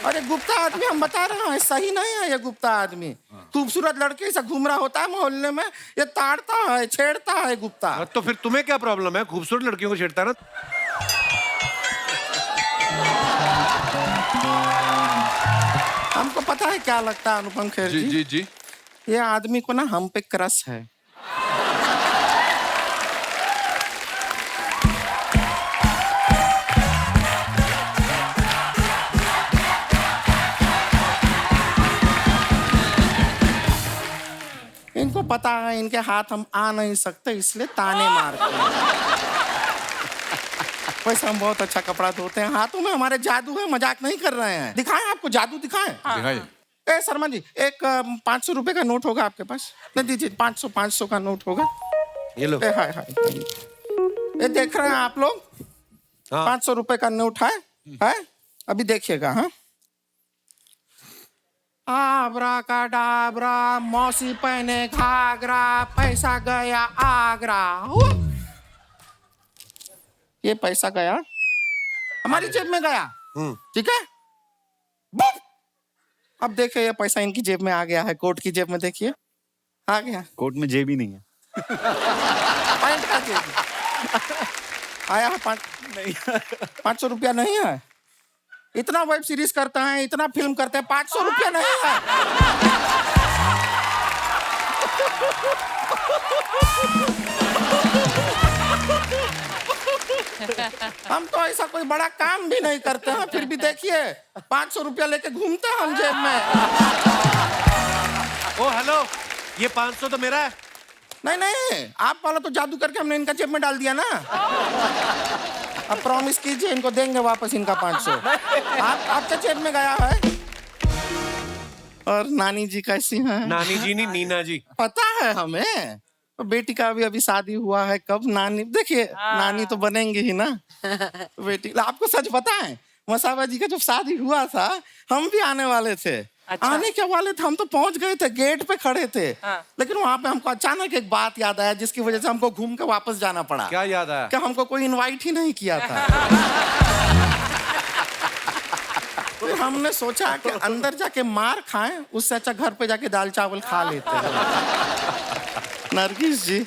अरे गुप्ता आदमी हम बता रहे हैं, सही नहीं है ये गुप्ता आदमी। खूबसूरत लड़के से घूम रहा होता है मोहल्ले में, ये ताड़ता है, छेड़ता है गुप्ता। तो फिर तुम्हें क्या प्रॉब्लम है? खूबसूरत लड़कियों को छेड़ता है ना। हमको पता है क्या लगता है अनुपम खेर जी जी, जी जी। ये आदमी को ना हम पे क्रश है। इनको पता है इनके हाथ हम आ नहीं सकते, इसलिए ताने मारते हैं। वैसे हम बहुत अच्छा कपड़ा धोते हैं, हाथों में हमारे जादू है, मजाक नहीं कर रहे हैं। दिखाएं आपको जादू, दिखाएं। दिखाइए। ए शर्मा जी, एक 500 रुपए का नोट होगा आपके पास? नहीं दीजिए, 500 का नोट होगा। ये लो। हाय हाय, ये देख रहे हैं आप लोग? हाँ। 500 रुपए का नोट है? अभी देखिएगा। हाँ, आबरा का डाबरा, मौसी पहने घाघरा, पैसा गया आगरा। ये पैसा गया हमारी जेब में गया, ठीक है। बुप! अब देखिए ये पैसा इनकी जेब में आ गया है, कोट की जेब में देखिए आ गया। कोट में जेब ही नहीं है। पैंट का जेब आया है। 500 रुपया नहीं है। इतना वेब सीरीज करते हैं, इतना फिल्म करते हैं, 500 रुपया नहीं है। हम तो ऐसा कोई बड़ा काम भी नहीं करते हैं, फिर भी देखिए 500 रुपया लेके घूमते हैं हम जेब में। ओ हेलो, ये 500 तो मेरा है। नहीं नहीं, आप वाला तो जादू करके हमने इनका जेब में डाल दिया ना। अब प्रॉमिस कीजिए इनको देंगे वापस इनका 500। आपके जेब में गया है। और नानी जी कैसी हैं? नानी जी नहीं, नीना जी। पता है हमें, तो बेटी का अभी शादी हुआ है। कब नानी, देखिए नानी तो बनेंगे ही ना बेटी। आपको सच पता है, मसाबा जी का जब शादी हुआ था, हम भी आने वाले थे। अच्छा। आने के वाले थे, हम तो पहुंच गए थे, गेट पे खड़े थे। लेकिन वहां पे हमको अचानक एक बात याद आया, जिसकी वजह से हमको घूम के वापस जाना पड़ा। क्या याद आया? कि हमको कोई इनवाइट ही नहीं किया था। फिर हमने सोचा कि अंदर जाके मार खाएं, उससे अच्छा घर पे जाके दाल चावल खा लेते हैं। Nargis ji,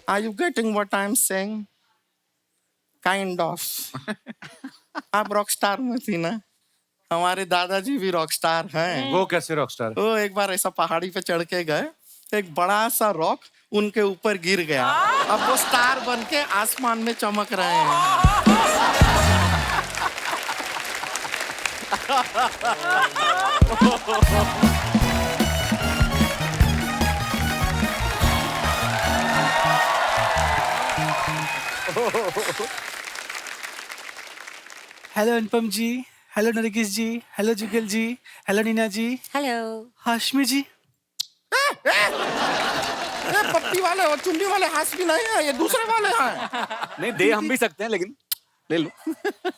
are you getting what I am saying? Kind of. आप रॉक स्टार में थी ना, हमारे दादाजी भी रॉक स्टार हैं। वो कैसे रॉकस्टार? वो एक बार ऐसा पहाड़ी पे चढ़ के गए, एक बड़ा सा रॉक उनके ऊपर गिर गया, अब वो स्टार बन के आसमान में चमक रहे हैं। हेलो अनुपम जी, हेलो नरगिस जी, हेलो जुगल जी, हेलो नीना जी, हेलो। हाशमी जी। ये पप्पी वाले और चुन्नी वाले हाशमी नहीं है, ये दूसरे वाले हैं। नहीं दे हम भी सकते हैं, लेकिन ले लो।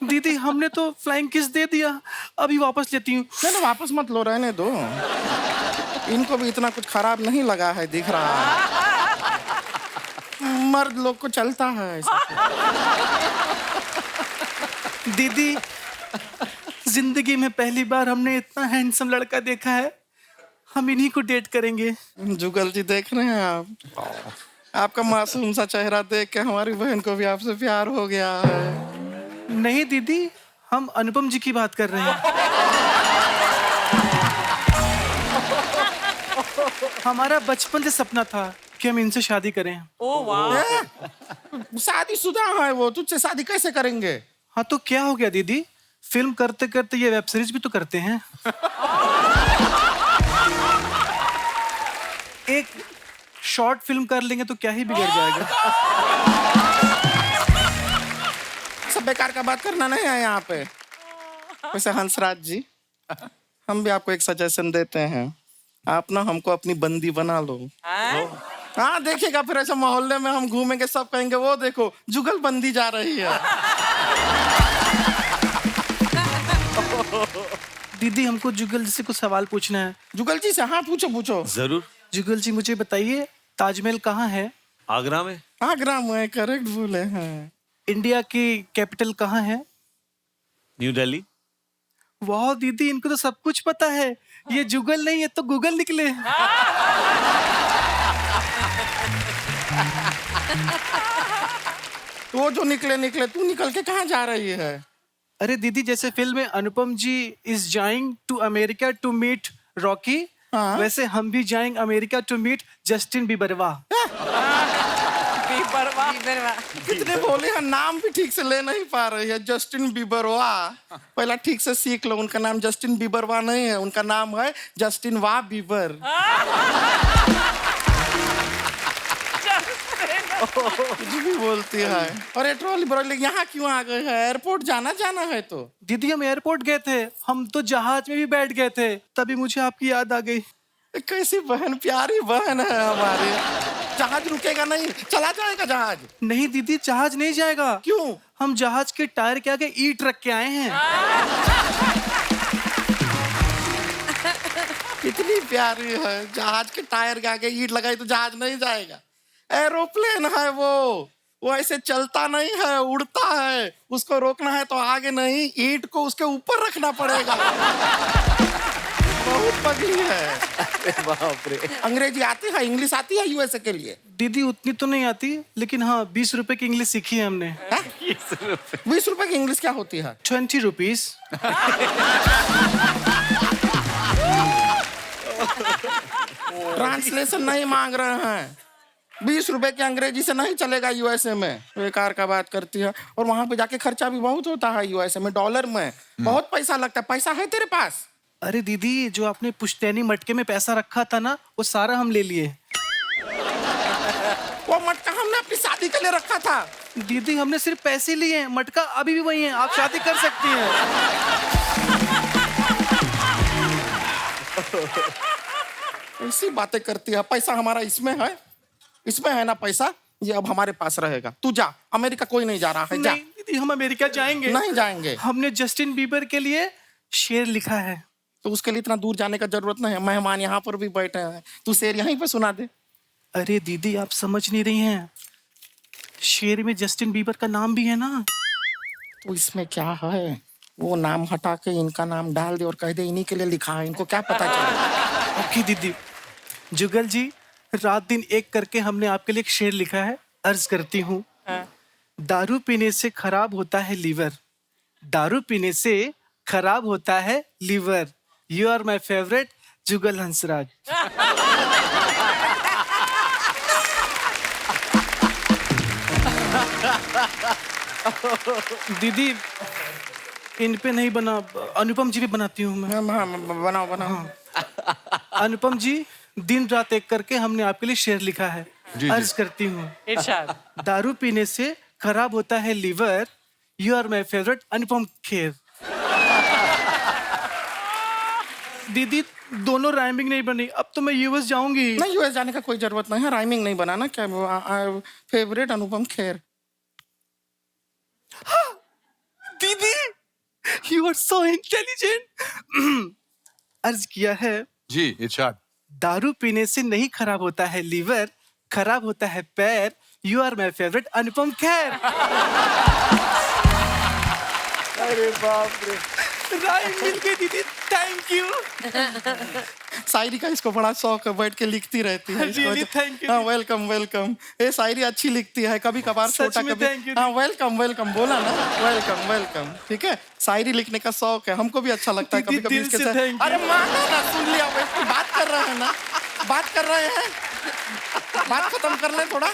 दीदी हमने तो फ्लाइंग किस दे दिया, अभी वापस लेती हूँ। नहीं वापस मत लो, रहने दो। इनको भी इतना कुछ खराब नहीं लगा है, दिख रहा है। मर्द लोग को चलता है ऐसा। दीदी जिंदगी में पहली बार हमने इतना हैंडसम लड़का देखा है, हम इन्हीं को डेट करेंगे। जुगल जी देख रहे हैं आप, आपका मासूम सा चेहरा देख के हमारी बहन को भी आपसे प्यार हो गया है। नहीं दीदी, हम अनुपम जी की बात कर रहे हैं। हमारा बचपन से सपना था कि हम इनसे शादी करें। Oh, wow. शादीशुदा है वो, तुझसे शादी कैसे करेंगे? हाँ तो क्या हो गया दीदी, फिल्म करते करते ये वेब सीरीज भी तो करते हैं। एक शॉर्ट फिल्म कर लेंगे तो क्या ही बिगड़ जाएगा। सब बेकार का बात करना नहीं है यहाँ पे। वैसे हंसराज जी, हम भी आपको एक सजेशन देते हैं, आप ना हमको अपनी बंदी बना लो। हाँ देखिएगा, फिर ऐसे मोहल्ले में हम घूमेंगे, सब कहेंगे वो देखो जुगल बंदी जा रही है। दीदी हमको जुगल जी से कुछ सवाल पूछना है। जुगल जी से? हाँ पूछो पूछो। जरूर। जुगल जी मुझे बताइए, ताजमहल कहाँ है? आगरा में। आगरा में, करेक्ट बोले हैं। इंडिया की कैपिटल कहाँ है? न्यू दिल्ली। वाह दीदी, इनको तो सब कुछ पता है। ये जुगल नहीं है तो गूगल निकले। वो जो निकले निकले, तू निकल के कहाँ जा रही है? अरे दीदी, जैसे फिल्म में Anupam ji is going to America to meet Rocky, हाँ? वैसे हम भी जाएंगे अमेरिका टू मीट जस्टिन बीबरवा। कितने बोले हैं, नाम भी ठीक से ले नहीं पा रही है। जस्टिन बीबरवा, पहला ठीक से सीख लो, उनका नाम जस्टिन बीबरवा नहीं है, उनका नाम है जस्टिन वाह बीबर। कुछ भी बोलती है। और ये ट्रॉली ब्रॉली यहाँ क्यों आ गए हैं? एयरपोर्ट जाना है तो। दीदी हम एयरपोर्ट गए थे, हम तो जहाज में भी बैठ गए थे, तभी मुझे आपकी याद आ गई। कैसी बहन, प्यारी बहन है हमारी। जहाज रुकेगा नहीं, चला जाएगा जहाज। नहीं दीदी, जहाज नहीं जाएगा। क्यों? हम जहाज के टायर के आगे ईंट रख के आए हैं। कितनी प्यारी है, जहाज के टायर के आगे ईंट लगाई तो जहाज नहीं जाएगा। एरोप्लेन है वो ऐसे चलता नहीं है, उड़ता है। उसको रोकना है तो आगे नहीं, ईंट को उसके ऊपर रखना पड़ेगा। बहुत पगली है। बाप रे। अंग्रेजी आती है, इंग्लिश आती है यूएसए के लिए? दीदी उतनी तो नहीं आती, लेकिन हाँ 20 रुपए की इंग्लिश सीखी है हमने। 20 रुपए की इंग्लिश क्या होती है? 20 रुपीज। ट्रांसलेशन नहीं मांग रहे हैं। 20 रुपए की अंग्रेजी से नहीं चलेगा यूएसए में। बेकार का बात करती है। और वहां पे जाके खर्चा भी बहुत होता है यूएसए में, डॉलर में बहुत पैसा लगता है। पैसा है तेरे पास? अरे दीदी, जो आपने पुश्तैनी मटके में पैसा रखा था ना, वो सारा हम ले लिए। वो मटका हमने अपनी शादी के लिए रखा था। दीदी हमने सिर्फ पैसे लिए हैं, मटका अभी भी वही है, आप शादी कर सकती हैं। ऐसी बातें करती है। पैसा हमारा इसमें है ना पैसा, ये अब हमारे पास रहेगा। तू जा, अमेरिका कोई नहीं जा रहा है, जा। नहीं दीदी, हम अमेरिका जाएंगे। नहीं जाएंगे। हमने जस्टिन बीबर के लिए शेर लिखा है। तो उसके लिए इतना दूर जाने का जरूरत नहीं है, मेहमान यहाँ पर भी बैठे हैं, तू शेर यहीं पे सुना दे। अरे दीदी, आप समझ नहीं रही हैं, शेर में जस्टिन बीबर का नाम भी है ना। तो इसमें क्या है? वो नाम हटा के इनका नाम डाल दे और कह दे इन्हीं के लिए लिखा है, इनको क्या पता चला। ओके दीदी। जुगल जी, रात दिन एक करके हमने आपके लिए एक शेर लिखा है, अर्ज करती हूँ। दारू पीने से खराब होता है लीवर, दारू पीने से खराब होता है liver. You are my favourite Jugal Hansraj. दीदी इन पे नहीं बना, अनुपम जी भी बनाती हूँ मैं। बनाओ बनाओ। अनुपम जी, दिन रात एक करके हमने आपके लिए शेर लिखा है, अर्ज करती हूँ। इरशाद। दारू पीने से खराब होता है liver, you are my favourite Anupam Kher. दीदी दोनों राइमिंग नहीं बनी, अब तो मैं यूएस जाऊंगी। नहीं, यूएस जाने का कोई जरूरत नहीं है, राइमिंग नहीं बनाना। क्या फेवरेट अनुपम खेर। दीदी यू आर सो इंटेलिजेंट। अर्ज किया है जी इरशाद। दारू पीने से नहीं खराब होता है लीवर, खराब होता है पैर। You are my favourite Anupam Kher. अरे बाप रे, राइम मिल गई दीदी, थैंक यू। शायरी का इसको बड़ा शौक है, बैठ के लिखती रहती है। Really, thank you. हाँ, वेलकम वेलकम। ये शायरी अच्छी लिखती है, कभी कभार सच छोटा में कभी। thank you. हाँ, वेलकम वेलकम बोला ना, वेलकम वेलकम। ठीक है, शायरी लिखने का शौक है, हमको भी अच्छा लगता है। कभी दीदी, कभी दिल इसके से साथ। thank you. अरे मानो ना, सुन लिया, वैसे बात कर रहे हैं ना, बात कर रहे हैं, बात खत्म कर ले थोड़ा।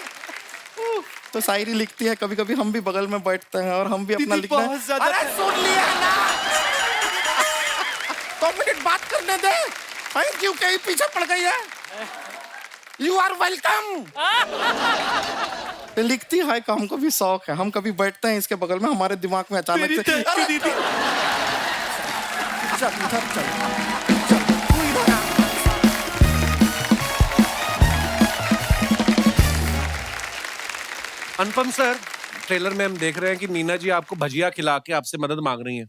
तो शायरी लिखती है, कभी कभी हम भी बगल में बैठते हैं और हम भी अपना दीदी, लिखना बहुत ज्यादा अरे सुन लिया ना, 2 मिनट बात करने दे। थैंक यू कहीं पीछे पड़ गई है। You are welcome. लिखती है का हमको भी शौक है, हम कभी बैठते हैं इसके बगल में, हमारे दिमाग में अचानक से Thank you, दीदी। चल इधर चल, चल तू इधर आ। अनुपम सर, ट्रेलर में हम देख रहे हैं कि नीना जी आपको भजिया खिला के आपसे मदद मांग रही हैं।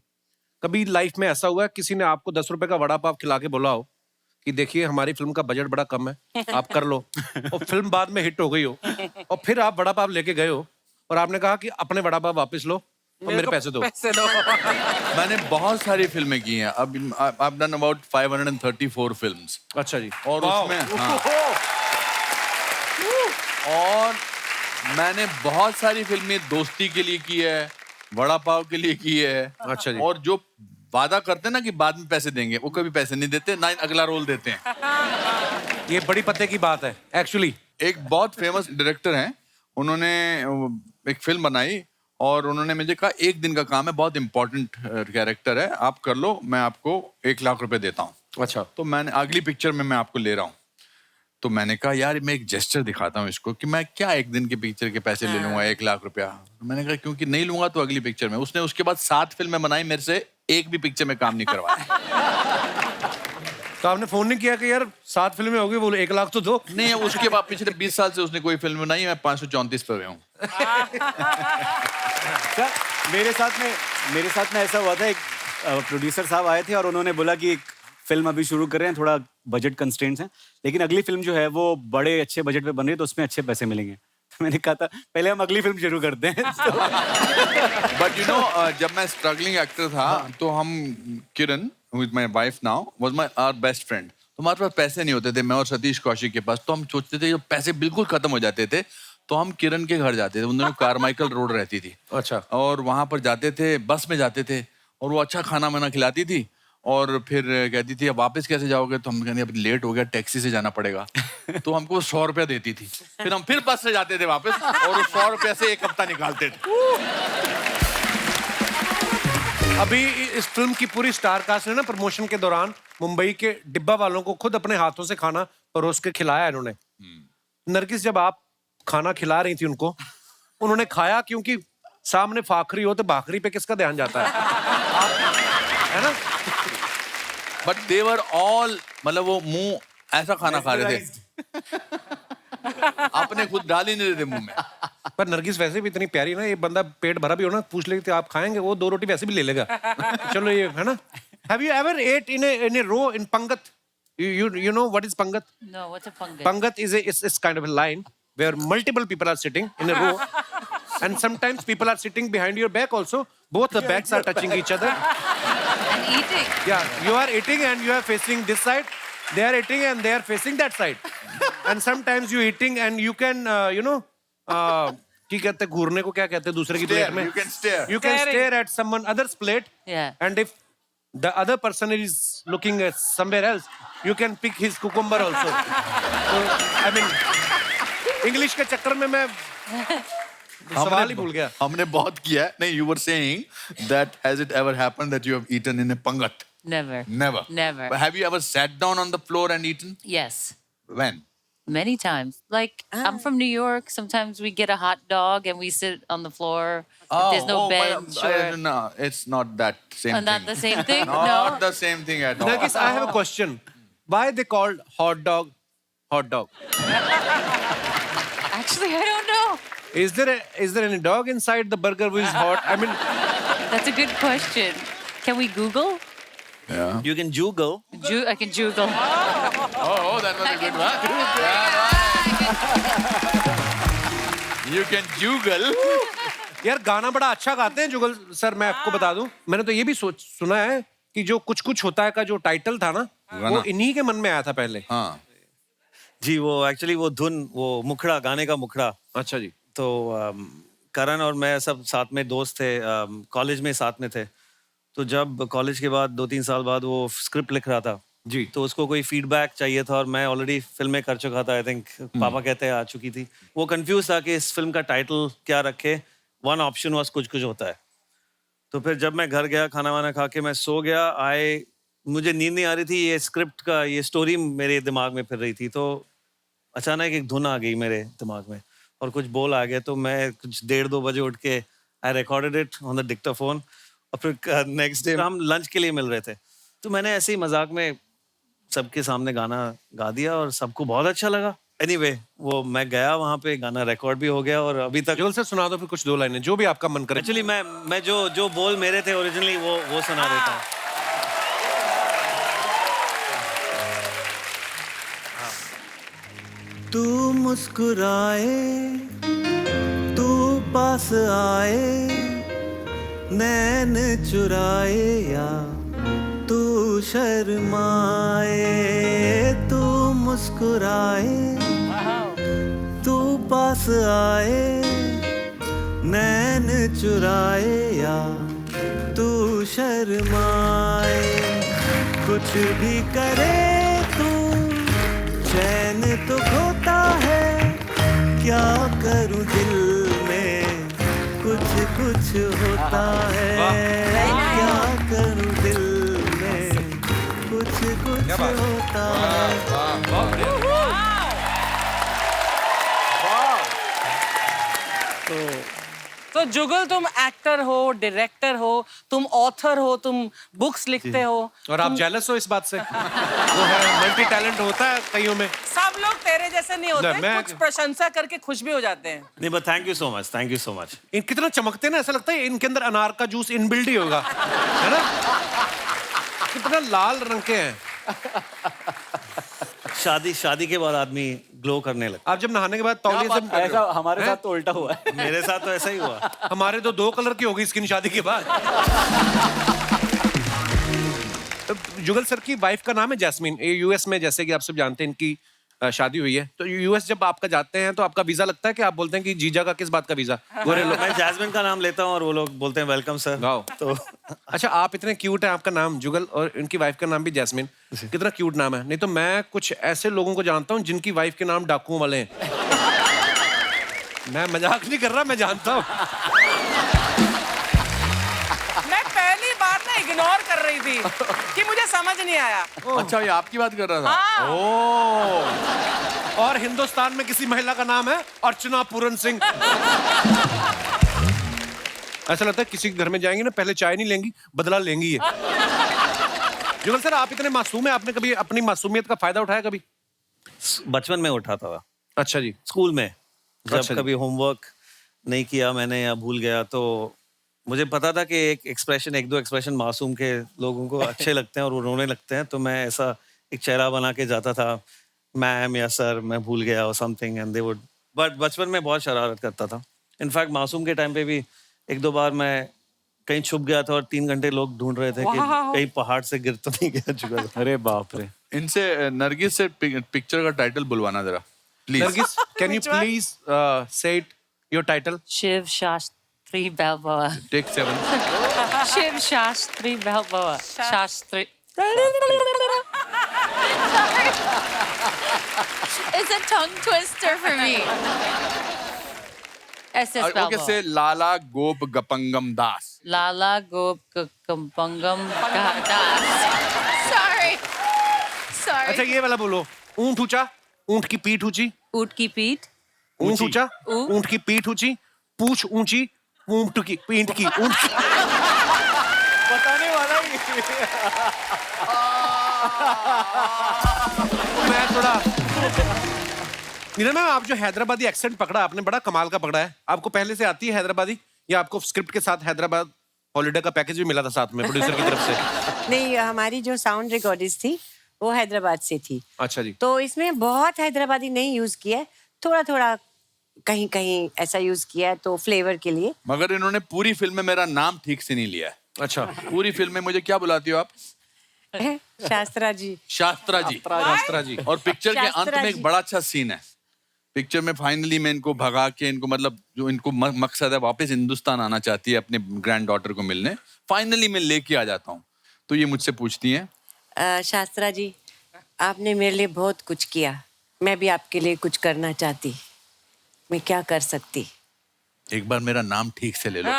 कभी लाइफ में ऐसा हुआ है किसी ने आपको 10 रुपए का वड़ा पाव खिला के बोला हो कि देखिए हमारी फिल्म का बजट बड़ा कम है, आप कर लो, और फिल्म बाद में हिट हो गई हो, और फिर आप वड़ा पाव लेके गए हो और आपने कहा कि अपने वड़ा पाव वापस लो और मेरे पैसे दो। मैंने बहुत सारी फिल्में की हैं। अब I've done about 534 फिल्म्स। अच्छा जी। और उसमें और मैंने बहुत सारी फिल्में दोस्ती के लिए की है, वड़ा पाव के लिए की है। अच्छा जी। और जो वादा करते हैं ना कि बाद में पैसे देंगे, वो कभी पैसे नहीं देते, ना अगला रोल देते हैं। ये बड़ी पते की बात है एक्चुअली। एक बहुत फेमस डायरेक्टर हैं, उन्होंने एक फिल्म बनाई और उन्होंने मुझे कहा 1 दिन का काम है, बहुत इंपॉर्टेंट कैरेक्टर है, आप कर लो, मैं आपको 1 लाख रुपए देता हूँ। अच्छा। तो मैंने अगली पिक्चर में मैं आपको ले रहा हूँ। तो मैंने कहा यार मैं एक जेस्चर दिखाता हूँ इसको कि मैं क्या 1 दिन के पिक्चर के पैसे ले लूंगा 1 लाख रुपया। मैंने कहा क्योंकि नहीं लूंगा तो अगली पिक्चर में। उसने उसके बाद 7 फिल्में बनाई, मेरे से एक भी पिक्चर में काम नहीं करवाया। तो आपने फोन नहीं किया कि यार 7 फिल्में हो गई, बोलो 1 लाख तो दो? नहीं, उसके बाद पिछले 20 साल से उसने कोई फिल्म बनाई, मैं 534 पे हूँ। सर मेरे साथ में ऐसा हुआ था, एक प्रोड्यूसर साहब आए थे और उन्होंने बोला कि एक फिल्म अभी शुरू कर रहे हैं, थोड़ा बजट कंस्ट्रेंट्स हैं, लेकिन अगली फिल्म जो है वो बड़े अच्छे बजट पे बन रही है, तो उसमें अच्छे पैसे मिलेंगे। तो मैंने कहा था पहले हम अगली फिल्म शुरू करते हैं। बट यू नो, जब मैं स्ट्रगलिंग एक्टर था तो हम Kiran with my wife now was my our best friend. तो हमारे पास पैसे नहीं होते थे, मैं और सतीश कौशिक के पास। तो हम सोचते थे जब पैसे बिल्कुल खत्म हो जाते थे तो हम किरण के घर जाते थे। उन्होंने कारमाइकल रोड रहती थी। अच्छा। और वहां पर जाते थे, बस में जाते थे, और वो अच्छा खाना वाना खिलाती थी और फिर कहती थी अब वापस कैसे जाओगे? तो हम कहते अब लेट हो गया, टैक्सी से जाना पड़ेगा। तो हमको 100 रुपया देती थी, फिर हम फिर बस से जाते थे वापस, और 100 रुपया से 1 हफ्ता निकालते थे। अभी इस फिल्म की पूरी स्टार कास्ट ने ना प्रमोशन के दौरान मुंबई के डिब्बा वालों को खुद अपने हाथों से खाना परोस के खिलाया इन्होंने। नरगिस, जब आप खाना खिला रही थी उनको, उन्होंने खाया क्योंकि सामने फाखरी हो तो भाखरी पे किसका ध्यान जाता है? है ना? बट दे वर ऑल, मतलब वो मुंह ऐसा खाना खा रहे थे, अपने खुद डाल ही नहीं रहे थे मुंह में। पर नरगिस वैसे भी इतनी प्यारी ना, ये बंदा पेट भरा भी हो ना, पूछ ले आप खाएंगे, वो 2 रोटी वैसे भी ले लेगा। चलो ये है ना। Have you ever ate in a row in Pangat? You know what is Pangat? No, what's a Pangat? Pangat is kind of a line where multiple people are sitting in a row. And sometimes people are sitting behind your back also. Both the backs are touching each other. And eating. Yeah, you are eating and you are facing this side. They are eating and they are facing that side. And sometimes you eating and you can, क्या कहते हैं घूरने को क्या कहते हैं दूसरे की प्लेट में? You can stare. You can stare at someone other's plate. Yeah. And if the other person is looking at somewhere else, you can pick his cucumber also. So, I mean, English के चक्कर में मैं सवाल ही भूल गया. हमने बहुत किया है. नहीं, you were saying that has it ever happened that you have eaten in a pangat? Never. Never. Never. But have you ever sat down on the floor and eaten? Yes. When? Many times. Like, I'm from New York. Sometimes we get a hot dog and we sit on the floor. If there's no bench. No, it's not that same thing. Not the same thing? Not No. the same thing at all. Nargis, I have a question. Why they called hot dog hot dog? Actually, I don't know. Is there any dog inside the burger which is hot? I mean, That's a good question. Can we Google? Yeah. You can jugal. I can Google. Oh, that was a good one. You can jugal. यार गाना बड़ा अच्छा गाते हैं जुगल सर. मैं आपको बता दूं, मैंने तो ये भी सुना है कि जो कुछ कुछ होता है का जो टाइटल था ना, वो इन्हीं के मन में आया था पहले. हाँ. जी वो एक्चुअली वो धुन वो मुखड़ा गाने का मुखड़ा. अच्छा जी. तो करण और मैं सब साथ में दोस्त थे, कॉलेज में साथ में थे. तो जब कॉलेज के बाद 2-3 साल बाद वो स्क्रिप्ट लिख रहा था जी, तो उसको कोई फीडबैक चाहिए था और मैं ऑलरेडी फिल्में कर चुका था. आई थिंक पापा कहते हैं आ चुकी थी. वो कंफ्यूज था कि इस फिल्म का टाइटल क्या रखे. वन ऑप्शन वाज कुछ कुछ होता है. तो फिर जब मैं घर गया खाना वाना खा के मैं सो गया. मुझे नींद नहीं आ रही थी. ये स्क्रिप्ट का ये स्टोरी मेरे दिमाग में फिर रही थी. तो अचानक एक धुन आ गई मेरे दिमाग में और कुछ बोल आ गया. तो मैं कुछ 1:30-2 बजे उठ के I recorded it on the Dictaphone. और फिर नेक्स्ट डे हम लंच के लिए मिल रहे थे. तो मैंने ऐसे ही मजाक में सबके सामने गाना गा दिया और सबको बहुत अच्छा लगा. एनीवे वो मैं गया वहाँ पे, गाना रिकॉर्ड भी हो गया और अभी तक. जुगल सर सुना दो फिर कुछ 2 लाइनें जो भी आपका मन करे. एक्चुअली मैं जो बोल मेरे थे ओरिजिनली वो सुना देता हूँ. तू मुस्कुराए, तू पास आए, नैन चुराए या तू शर्माए. तू मुस्कुराए, तू पास आए, नैन चुराए या तू शर्माए. कुछ भी करे तू चैन तो खोता है. क्या करूं दिल में कुछ कुछ होता है. क्या करूं दिल में कुछ कुछ होता है. तो जुगल तुम एक्टर हो, डायरेक्टर हो, तुम ऑथर हो, तुम बुक्स लिखते हो. और आप जेलस हो इस बात से? वो है मल्टी टैलेंट होता है कईयों में. सब लोग तेरे जैसे नहीं होते. मैं- कुछ प्रशंसा करके खुश भी हो जाते हैं. नहीं but thank you so much. Thank you so much. इन कितना चमकते हैं ना, ऐसा लगता है इनके अंदर अनार का जूस इनबिल्ड ही होगा, है ना? कितना लाल रंग के हैं. शादी के बाद आदमी ग्लो करने लगता. आप जब नहाने के बाद तौलिए से ऐसा हमारे साथ तो उल्टा हुआ है. मेरे साथ तो ऐसा ही हुआ. हमारे तो 2 कलर की होगी स्किन शादी के बाद. जुगल सर की वाइफ का नाम है जैस्मीन. ये यूएस में जैसे कि आप सब जानते हैं इनकी शादी हुई है. तो यूएस जब आपका जाते हैं तो आपका वीजा लगता है कि आप बोलते हैं कि जीजा का किस बात का वीजा? गोरे लोग. मैं जैस्मिन का नाम लेता हूँ और वो लोग बोलते हैं वेलकम सर. वाओ. तो अच्छा आप इतने क्यूट हैं, आपका नाम जुगल और इनकी वाइफ का नाम भी जैस्मिन. कितना क्यूट नाम है. नहीं तो मैं कुछ ऐसे लोगों को जानता हूँ जिनकी वाइफ के नाम डाकुओं वाले हैं. मैं मजाक नहीं कर रहा, मैं जानता हूँ. मैं पहली बार ना इग्नोर कर रही थी कि मुझे समझ नहीं आया. अच्छा ये आपकी बात कर रहा था. हाँ. ओ. और हिंदुस्तान में किसी महिला का नाम है अर्चना पूरन सिंह. ऐसा लगता है किसी के घर में जाएंगी ना पहले चाय नहीं लेंगी, बदला लेंगी ये. जुगल सर आप इतने मासूम हैं, आपने कभी अपनी मासूमियत का फायदा उठाया कभी? बचपन में उठाता था. अच्छा जी. स्कूल में जब अच्छा जी. कभी होमवर्क नहीं किया मैंने या भूल गया तो मुझे पता था कि एक दो एक्सप्रेशन मासूम के लोगों को अच्छे लगते हैं और वो रोने लगते हैं. तो मैं ऐसा एक चेहरा बना के जाता था, मैम या सर मैं भूल गया और something and they would. But बचपन में बहुत शरारत करता था इनफैक्ट मासूम के टाइम पे भी 1-2 बार मैं कहीं छुप गया था और 3 घंटे लोग ढूंढ रहे थे कि कहीं पहाड़ से गिर तो नहीं गया जुगल। अरे बाप रे। इनसे नरगिस से पिक्चर का टाइटल बुलवाना जरा please. Nargis, can you please say it, your title? Shiv Shastri Balboa. Take 7। Shiv Shastri Balboa. Shastri. It's a tongue twister for me. SS okay Balboa. से लाला गोप गपंगम दास। Lala Gop Kampangam Das. Sorry. अच्छा Sorry. ये वाला बोलो, ऊंट ऊंचा, ऊंट की पीठ ऊंची, Oot ki peet. ऊंट ऊंचा, ऊंट। ऊंट की पीठ ऊंची, पूछ ऊंची, ऊंट की पीठ की ऊंट की। बताने वाला ही। मैं थोड़ा नीना मैम, आप जो हैदराबादी एक्सेंट पकड़ा आपने, बड़ा कमाल का पकड़ा है। आपको पहले से आती है हैदराबादी या आपको स्क्रिप्ट के साथ हैदराबाद हॉलिडे का पैकेज भी मिला था साथ में प्रोड्यूसर की तरफ से? नहीं, हमारी जो साउंड रिकॉर्डिस्ट थी वो हैदराबाद से थी, अच्छा जी। तो इसमें बहुत हैदराबादी नहीं यूज किया है, थोड़ा थोड़ा कहीं कहीं ऐसा यूज किया है तो फ्लेवर के लिए। मगर इन्होंने पूरी फिल्म में मेरा नाम ठीक से नहीं लिया है। अच्छा, पूरी फिल्म में मुझे क्या बुलाती हो आप? शास्त्रा जी। शास्त्रा जी। शास्त्रा जी। और पिक्चर के अंत शास्त्रा में जी। एक बड़ा अच्छा सीन है। पिक्चर में फाइनली मैं इनको भगा के, इनको मतलब जो इनको मकसद है वापस हिंदुस्तान आना चाहती है अपने ग्रैंड डॉटर को मिलने, फाइनली मैं लेके आ जाता हूँ तो ये मुझसे पूछती हैं, शास्त्रा जी, आपने मेरे लिए बहुत कुछ किया, मैं भी आपके लिए कुछ करना चाहती, मैं क्या कर सकती? एक बार मेरा नाम ठीक से ले लो।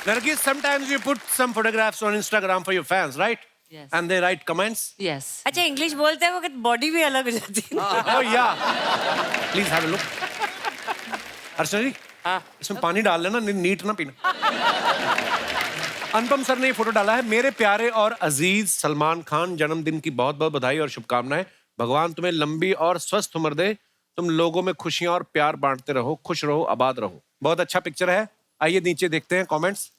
Nargis, sometimes you put some photographs on Instagram for your fans, right? Yes. And they write comments. Yes. अच्छा, इंग्लिश बोलते हैं वक्त बॉडी भी अलग हो जाती है। Oh yeah. Please have a look. अर्चना जी, इसमें पानी डाल लेना, नीट ना पीना। अनुपम सर ने ये फोटो डाला है। मेरे प्यारे और अजीज सलमान खान, जन्मदिन की बहुत बहुत बधाई और शुभकामनाएं। भगवान तुम्हें लंबी और स्वस्थ उम्र दे, तुम लोगों में खुशियां और प्यार बांटते रहो, खुश रहो, आबाद रहो। बहुत अच्छा पिक्चर है। आइए नीचे देखते हैं कमेंट्स।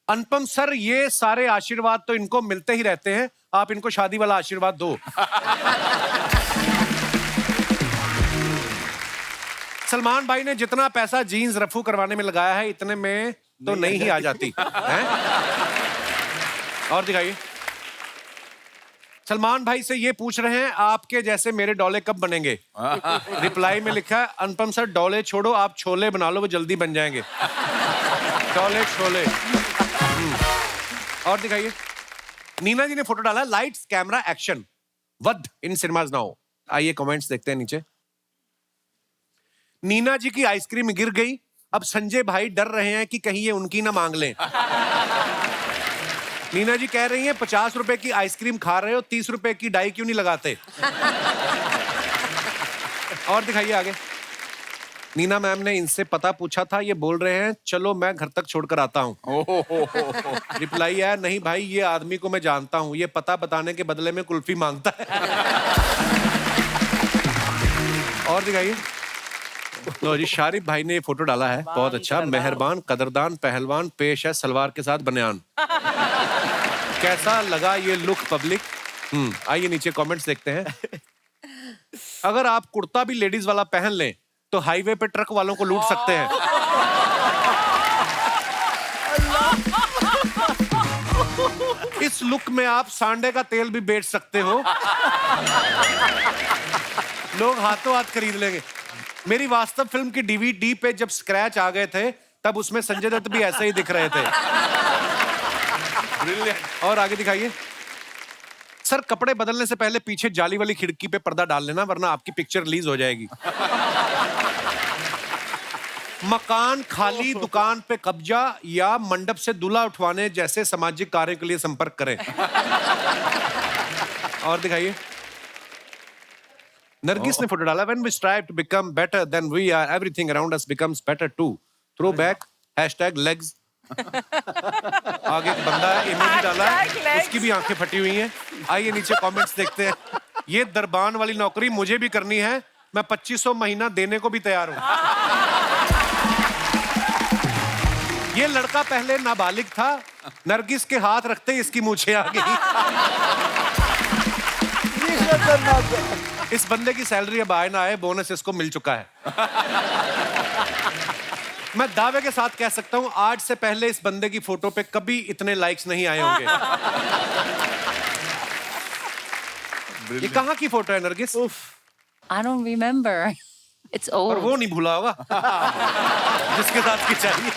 अनुपम सर, ये सारे आशीर्वाद तो इनको मिलते ही रहते हैं, आप इनको शादी वाला आशीर्वाद दो। सलमान भाई ने जितना पैसा जीन्स रफू करवाने में लगाया है, इतने में तो नहीं ही आ जाती हैं? और दिखाइए। सलमान भाई से ये पूछ रहे हैं, आपके जैसे मेरे डोले कब बनेंगे? रिप्लाई में लिखा है, अनुपम सर डोले छोड़ो, आप छोले बना लो, वो जल्दी बन जाएंगे। डोले छोले। और दिखाइए। नीना जी ने फोटो डाला, लाइट्स कैमरा एक्शन, वध इन सिनेमाज नाउ। आइए कमेंट्स देखते हैं नीचे। नीना जी की आइसक्रीम गिर गई, अब संजय भाई डर रहे हैं कि कहीं ये उनकी ना मांग लें। नीना जी कह रही हैं, 50 रुपए की आइसक्रीम खा रहे हो, 30 रुपए की डाई क्यों नहीं लगाते? और दिखाइए आगे। नीना मैम ने इनसे पता पूछा था, ये बोल रहे हैं चलो मैं घर तक छोड़कर आता हूँ। रिप्लाई है, नहीं भाई ये आदमी को मैं जानता हूँ, ये पता बताने के बदले में कुल्फी मांगता है। और दिखाइए। लो जी, शारिफ भाई ने ये फोटो डाला है, बहुत अच्छा। मेहरबान, कदरदान, पहलवान, पेश है सलवार के साथ बनियान। कैसा लगा ये लुक पब्लिक? आइए नीचे कमेंट्स देखते हैं। अगर आप कुर्ता भी लेडीज वाला पहन लें तो हाईवे पे ट्रक वालों को लूट सकते हैं। इस लुक में आप सांडे का तेल भी बेच सकते हो, लोग हाथों हाथ खरीद लेंगे। मेरी वास्तव फिल्म की डीवीडी पे जब स्क्रैच आ गए थे, तब उसमें संजय दत्त भी ऐसे ही दिख रहे थे। और आगे दिखाइए। सर, कपड़े बदलने से पहले पीछे जाली वाली खिड़की पे पर्दा डाल लेना, वरना आपकी पिक्चर रिलीज हो जाएगी। मकान खाली, दुकान पे कब्जा या मंडप से दूल्हा उठवाने जैसे सामाजिक कार्य के लिए संपर्क करें। और दिखाइए। नरगिस ने फोटो डाला, when we strive to become better than we are, everything around us becomes better too. Throw back, #legs. आगे एक बंदा है, इमोजी डाला है, उसकी भी आंखें फटी हुई हैं। आइए नीचे कमेंट्स देखते हैं। ये दरबान वाली नौकरी मुझे भी करनी है, मैं 2500 महीना देने को भी तैयार हूं। ये लड़का पहले नाबालिग था, नरगिस के हाथ रखते ही इसकी मूछें आ गई। इस बंदे की सैलरी अब आए ना आए, बोनस इसको मिल चुका है। मैं दावे के साथ कह सकता हूं आज से पहले इस बंदे की फोटो पे कभी इतने लाइक्स नहीं आए होंगे। ये कहाँ की फोटो है Nargis? I don't remember. It's और old. वो नहीं भूला होगा जिसके साथ की चाहिए।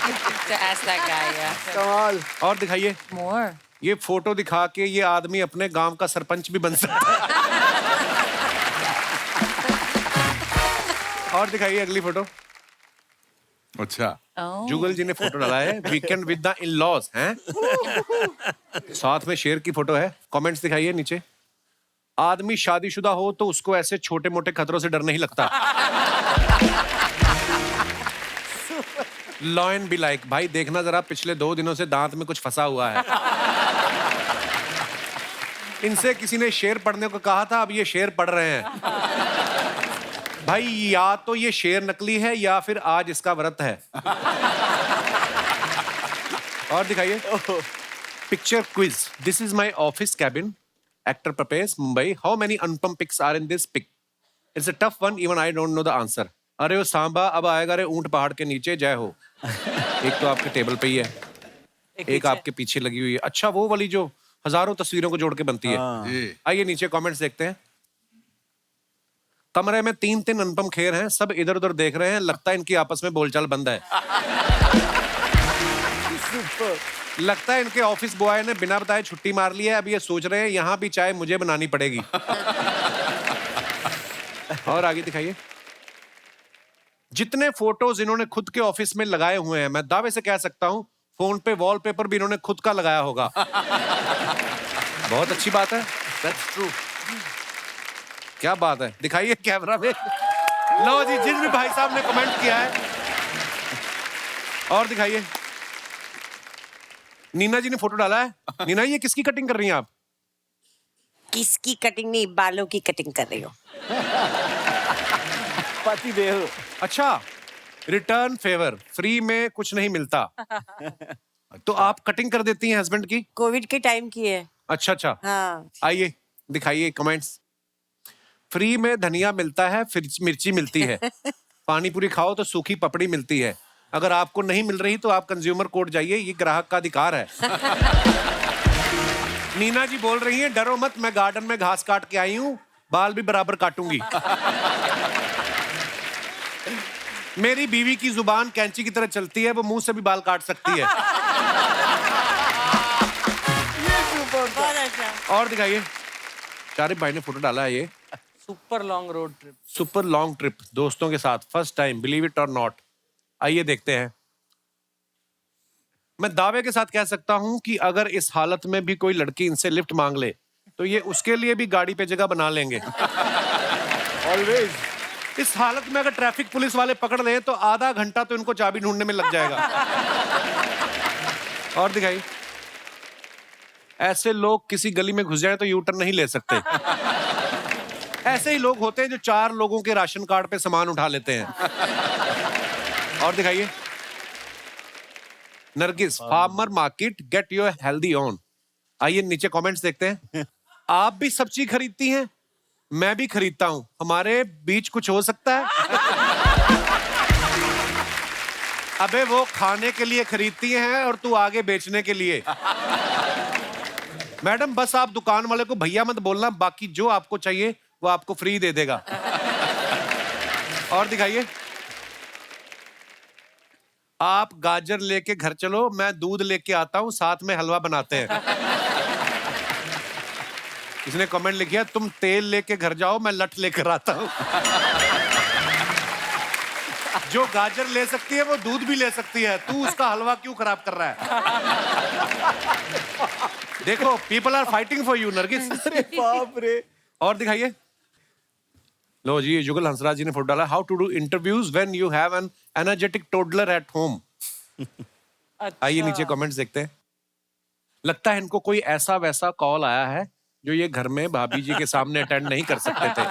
To ask that guy, yeah. कमाल। और दिखाइए, More. ये फोटो दिखा के ये आदमी अपने गांव का सरपंच भी बन सकता है। और दिखाइए अगली फोटो। अच्छा, Oh. जुगल जी ने फोटो डाला है, वीकेंड विद द इन-लॉज हैं। साथ में शेर की फोटो है। कमेंट्स दिखाइए नीचे। आदमी शादीशुदा हो तो उसको ऐसे छोटे मोटे खतरों से डर नहीं लगता। लॉयन बी लाइक, भाई देखना जरा पिछले 2 दिनों से दांत में कुछ फंसा हुआ है। इनसे किसी ने शेर पढ़ने को कहा था, अब ये शेर पढ़ रहे हैं। भाई या तो ये शेर नकली है या फिर आज इसका व्रत है। और दिखाइए picture quiz. This is my office cabin. Actor prepares Mumbai. How many Anupam pics are in this pic? It's a tough one. Even I don't know the answer. अरे वो सांबा अब आएगा रे ऊंट पहाड़ के नीचे, जय हो। एक तो आपके टेबल पे ही है, एक आपके पीछे लगी हुई है। अच्छा वो वाली जो हजारों तस्वीरों को जोड़ के बनती है। आइए नीचे कमेंट्स देखते हैं। कमरे में 3 अनुपम खेर हैं, सब इधर उधर देख रहे हैं, लगता है इनकी आपस में बोलचाल बंद है। लगता है इनके ऑफिस बॉय ने बिना बताए छुट्टी मार ली है, अब ये सोच रहे हैं यहाँ भी चाय मुझे बनानी पड़ेगी। और आगे दिखाइए। जितने फोटोज इन्होंने खुद के ऑफिस में लगाए हुए हैं, मैं दावे से कह सकता हूं फोन पे वॉलपेपर भी इन्होंने खुद का लगाया होगा। बहुत अच्छी बात है। That's true. क्या बात है, दिखाइए कैमरा में। लो जी, जिन भी भाई साहब ने कमेंट किया है। और दिखाइए, नीना जी ने फोटो डाला है। नीना, ये किसकी कटिंग कर रही हैं आप? किसकी कटिंग नहीं, बालों की कटिंग कर रही हूँ। पति देव। अच्छा, रिटर्न फेवर, फ्री में कुछ नहीं मिलता। तो आप कटिंग कर देती हैं हस्बैंड की? कोविड के टाइम की है। अच्छा अच्छा। हाँ। आइए दिखाइए कमेंट्स। फ्री में धनिया मिलता है, फिर मिर्ची मिलती है। पानी पूरी खाओ तो सूखी पपड़ी मिलती है। अगर आपको नहीं मिल रही तो आप कंज्यूमर कोर्ट जाइए, ये ग्राहक का अधिकार है। नीना जी बोल रही हैं, डरो मत, मैं गार्डन में घास काट के आई हूं, बाल भी बराबर काटूंगी। मेरी बीवी की जुबान कैंची की तरह चलती है, वो मुंह से भी बाल काट सकती है। बहुत अच्छा। और दिखाइए, शारिफ भाई ने फोटो डाला है। ये super long road trip. Super long trip दोस्तों के साथ, फर्स्ट टाइम, बिलीव इट और नॉट। आइए देखते हैं। मैं दावे के साथ कह सकता हूं कि अगर इस हालत में भी कोई लड़की इनसे लिफ्ट मांग ले तो ये उसके लिए भी गाड़ी पे जगह बना लेंगे। ऑलवेज। इस हालत में अगर ट्रैफिक पुलिस वाले पकड़ ले तो आधा घंटा तो इनको चाबी ढूंढने में लग जाएगा। और दिखाइए, ऐसे लोग किसी गली में घुस जाए तो यू टर्न नहीं ले सकते। ऐसे ही लोग होते हैं जो 4 लोगों के राशन कार्ड पे सामान उठा लेते हैं। और दिखाइए, Nargis, farmer market, get your healthy on. आइए नीचे कमेंट्स देखते हैं। आप भी सब्जी खरीदती हैं, मैं भी खरीदता हूं, हमारे बीच कुछ हो सकता है? अबे वो खाने के लिए खरीदती हैं और तू आगे बेचने के लिए। मैडम बस आप दुकान वाले को भैया मत बोलना, बाकी जो आपको चाहिए वो आपको फ्री दे देगा। और दिखाइए, आप गाजर लेके घर चलो, मैं दूध लेके आता हूं, साथ में हलवा बनाते हैं। इसने कमेंट लिखा, तुम तेल लेके घर जाओ, मैं लठ लेकर आता हूं। जो गाजर ले सकती है वो दूध भी ले सकती है, तू उसका हलवा क्यों खराब कर रहा है? देखो, people are fighting for you Nargis. अरे बाप रे। और दिखाइए, लो जी, जुगल हंसराज जी ने फोटो डाला। How to do interviews when you have an energetic toddler at home. आइए नीचे कमेंट्स देखते हैं। लगता है इनको कोई ऐसा वैसा कॉल आया है जो ये घर में भाभी जी के सामने अटेंड नहीं कर सकते थे।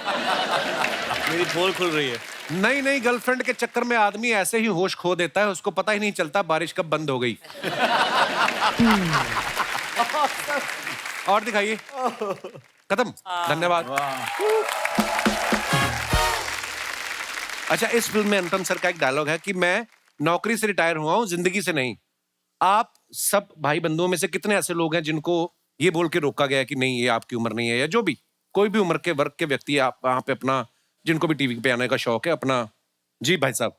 मेरी पोल खुल रही है। नई नई गर्लफ्रेंड के चक्कर में आदमी ऐसे ही होश खो देता है, उसको पता ही नहीं चलता बारिश कब बंद हो गई। और दिखाइए। खत्म। धन्यवाद। अच्छा, इस फिल्म में अनुपम सर का एक डायलॉग है कि मैं नौकरी से रिटायर हुआ हूं, जिंदगी से नहीं। आप सब भाई बंधुओं में से कितने ऐसे लोग हैं जिनको ये बोल के रोका गया है कि नहीं ये आपकी उम्र नहीं है, या जो भी कोई भी उम्र के वर्ग के व्यक्ति आप वहां पे अपना, जिनको भी टीवी पे आने का शौक है अपना। जी भाई साहब।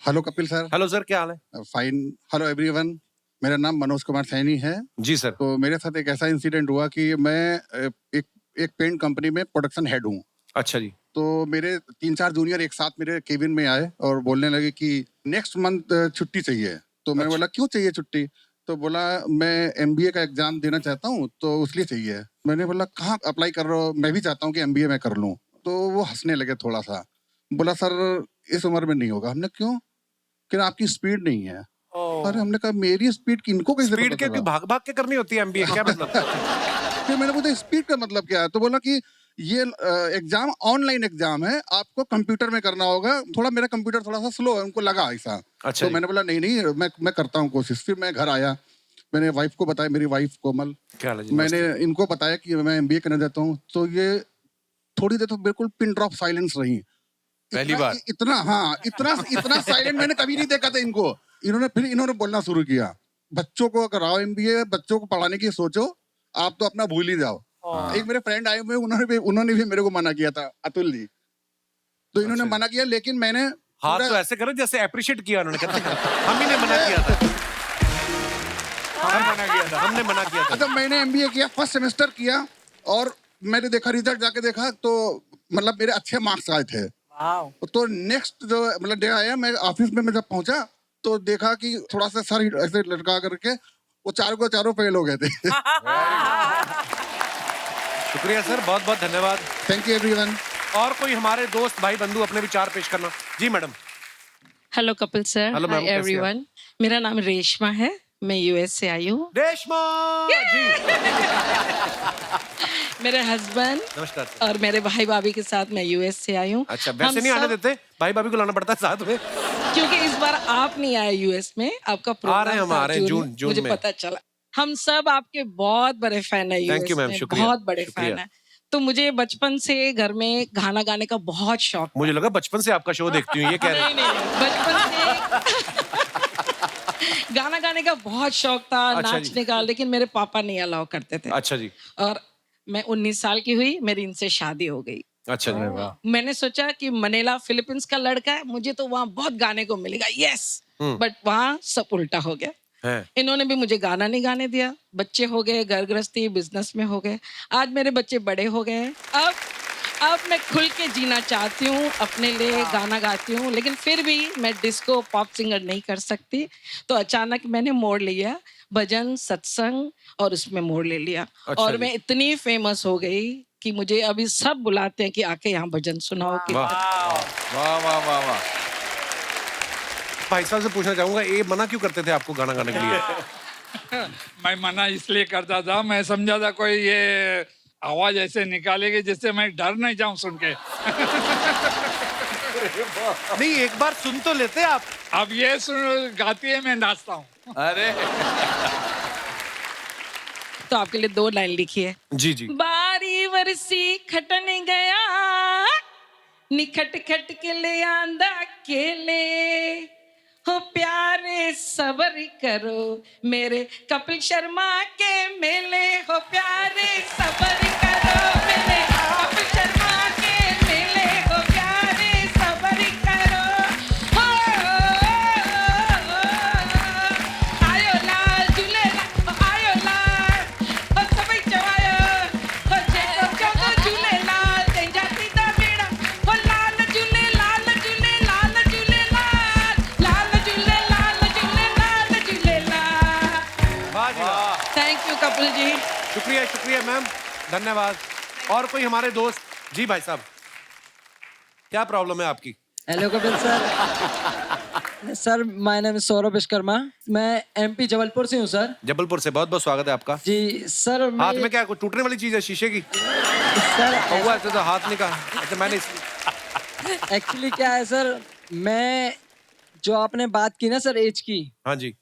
Hello Kapil sir. Hello sir, क्या हाल है? फाइन। हेलो एवरीवन, मेरा नाम मनोज कुमार सैनी है। जी सर। तो मेरे साथ एक ऐसा इंसिडेंट हुआ कि मैं एक पेंट कंपनी में प्रोडक्शन हेड हूँ। अच्छा जी। तो मेरे 3-4 जूनियर एक साथ मेरे केबिन में आए और बोलने लगे कि नेक्स्ट मंथ छुट्टी चाहिए। तो मैं बोला क्यों चाहिए छुट्टी? तो बोला मैं MBA का एग्जाम देना चाहता हूँ तो उसलिए चाहिए। मैंने बोला कहाँ अप्लाई कर रहे हो? मैं भी चाहता हूँ कि MBA में कर लूँ। तो वो हंसने लगे थोड़ा सा, बोला सर इस उम्र में नहीं होगा। हमने क्यों? कि आपकी स्पीड नहीं है। अरे हमने कहा मेरी स्पीड किनको कैसे स्पीड पता के चला? भाग भाग के करनी होती है MBA, क्या मतलब? फिर मैंने पूछा स्पीड का मतलब क्या है? तो बोला कि ये एग्जाम ऑनलाइन एग्जाम है, आपको कंप्यूटर में करना होगा। थोड़ा मेरा कंप्यूटर थोड़ा सा स्लो है, उनको लगा ऐसा। अच्छा तो मैंने बोला नहीं मैं करता हूँ कोशिश। फिर मैं घर आया, मैंने वाइफ को बताया, मेरी वाइफ कोमल, क्या हाल है जी? मैंने इनको बताया कि मैं MBA करना चाहता हूँ। तो ये थोड़ी देर तो बिल्कुल पिन ड्रॉप साइलेंस रही। पहली बार इतना साइलेंट मैंने कभी नहीं देखा था इनको। इन्होंने बोलना शुरू किया, बच्चों को कराओ MBA, बच्चों को पढ़ाने की सोचो, आप तो अपना भूल ही जाओ। एक मेरे फ्रेंड आए हुए, उन्होंने भी मेरे को मना किया था, अतुल जी। तो इन्होंने मना किया, लेकिन मैंने हाथ तो ऐसे करो जैसे अप्रिशिएट किया उन्होंने। कहते हम ही ने मना किया था। हमने मना किया था। अच्छा, मैंने MBA किया, फर्स्ट सेमेस्टर किया और मैंने देखा रिजल्ट, जाके देखा तो मतलब मेरे अच्छे मार्क्स आए थे। तो नेक्स्ट जो मतलब डे आया, मैं ऑफिस में मैं जब पहुंचा तो देखा कि थोड़ा सा सर ऐसे लटका करके वो चारों फेल हो गए थे। शुक्रिया सर, बहुत बहुत धन्यवाद। Thank you everyone. और कोई हमारे दोस्त भाई बंधु अपने विचार पेश करना। जी madam. Hello Kapil sir. Hello ma'am, hi everyone. मेरा नाम रेशमा है, मैं US से आई हूँ। रेशमा जी। मेरे हस्बैंड नमस्कार सर। और मेरे भाई भाभी के साथ मैं US से आई हूँ। अच्छा, वैसे नहीं आने देते, भाई भाभी को लाना पड़ता है साथ में। क्योंकि इस बार आप नहीं आए US में, आपका प्रोग्राम आ रहे हैं जून मुझे में। पता चला। हम सब आपके बहुत बड़े फैन है Thank you, US ma'am, में, शुक्रिया, बहुत बड़े शुक्रिया। फैन है। तो मुझे बचपन से घर में गाना गाने का बहुत शौक। मुझे लगा बचपन से आपका शो देखती हूँ, ये कह रहे हैं। नहीं, बचपन से गाना गाने का बहुत शौक था, अच्छा जी। नाचने का, लेकिन मेरे पापा नहीं अलाउ करते थे। अच्छा जी। और मैं 19 साल की हुई, मेरी इनसे शादी हो गई। अच्छा जी। मैंने सोचा कि मनीला फिलीपींस का लड़का है, मुझे तो वहाँ बहुत गाने को मिलेगा, यस। बट वहाँ सब उल्टा हो गया। इन्होंने भी मुझे गाना नहीं गाने दिया। बच्चे हो गए, घर गृहस्थी, बिजनेस में हो गए। आज मेरे बच्चे बड़े हो गए हैं। अब मैं खुल के जीना चाहती हूँ, अपने लिए गाना गाती हूँ, लेकिन फिर भी मैं डिस्को पॉप सिंगर नहीं कर सकती। तो अचानक मैंने मोड़ लिया, भजन सत्संग, और उसमें मोड़ ले लिया। अच्छा और जी। मैं इतनी फेमस हो गई कि मुझे अभी सब बुलाते हैं कि आके यहाँ भजन सुनाओ। वाह वाह वाह वाह वाह। भाई साहब से पूछना चाहूंगा, ये मना क्यों करते थे आपको गाना गाने के लिए? मैं मना इसलिए करता था, मैं समझा था कोई ये आवाज ऐसे निकालेगी जिससे मैं डर नहीं जाऊं सुन के। नहीं, एक बार सुन तो लेते आप। अब ये सुन गाती है, मैं नाचता हूँ। अरे तो आपके लिए 2 लाइन लिखी है। जी जी। बारी वरसी खटन गया, निखट खट के ले आंदा केले, हो प्यारे सबर करो मेरे कपिल शर्मा के मेले, हो प्यारे सबर करो मेरे कपिल शर्मा के मेले, हो प्यारे सबर करो। हो आयो लाल झूलेलाल, आयो लाल, हो सबै चवायो, हो जेको चोको झूलेलाल, तेंजा सीधा बेड़ा, हो लाल झूलेलाल, झूलेलाल, झूलेलाल, लाल झूलेलाल, झूलेलाल, झूलेलाल। वाह जी वाह। Thank you Kapil ji. शुक्रिया शुक्रिया मैम, धन्यवाद। और कोई हमारे दोस्त? जी भाई साहब, क्या प्रॉब्लम है आपकी? Hello Kapil sir. Sir my name is Saurabh Vishwakarma, मैं MP जबलपुर से हूँ सर। जबलपुर से, बहुत बहुत स्वागत है आपका। जी सर। हाथ में क्या, कोई टूटने वाली चीज है शीशे की? सर हुआ तो हाथ नहीं कहा। अच्छा, मैंने एक्चुअली क्या है सर, मैं जो आपने बात की ना सर एज की, हाँ जी।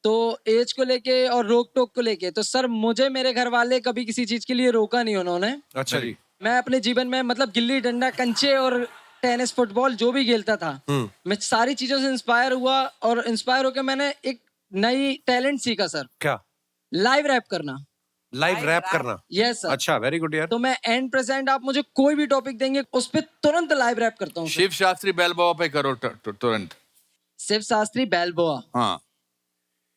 तो एज को लेके और रोक टोक को लेके, तो सर मुझे मेरे घर वाले कभी किसी चीज के लिए रोका नहीं उन्होंने। अच्छा जी। मैं अपने जीवन में मतलब गिल्ली डंडा, कंचे और टेनिस, फुटबॉल जो भी खेलता था, मैं सारी चीजों से इंस्पायर हुआ और इंस्पायर होकर मैंने एक नई टैलेंट सीखा सर। क्या? लाइव रैप करना। लाइव रैप करना? Yes sir. अच्छा, वेरी गुड यार। तो मैं एंड प्रेजेंट आप मुझे कोई भी टॉपिक देंगे उस पर तुरंत लाइव रैप करता हूँ। शिव शास्त्री बैलबोआ पे करो तुरंत। शिव शास्त्री बैलबोआ। हाँ।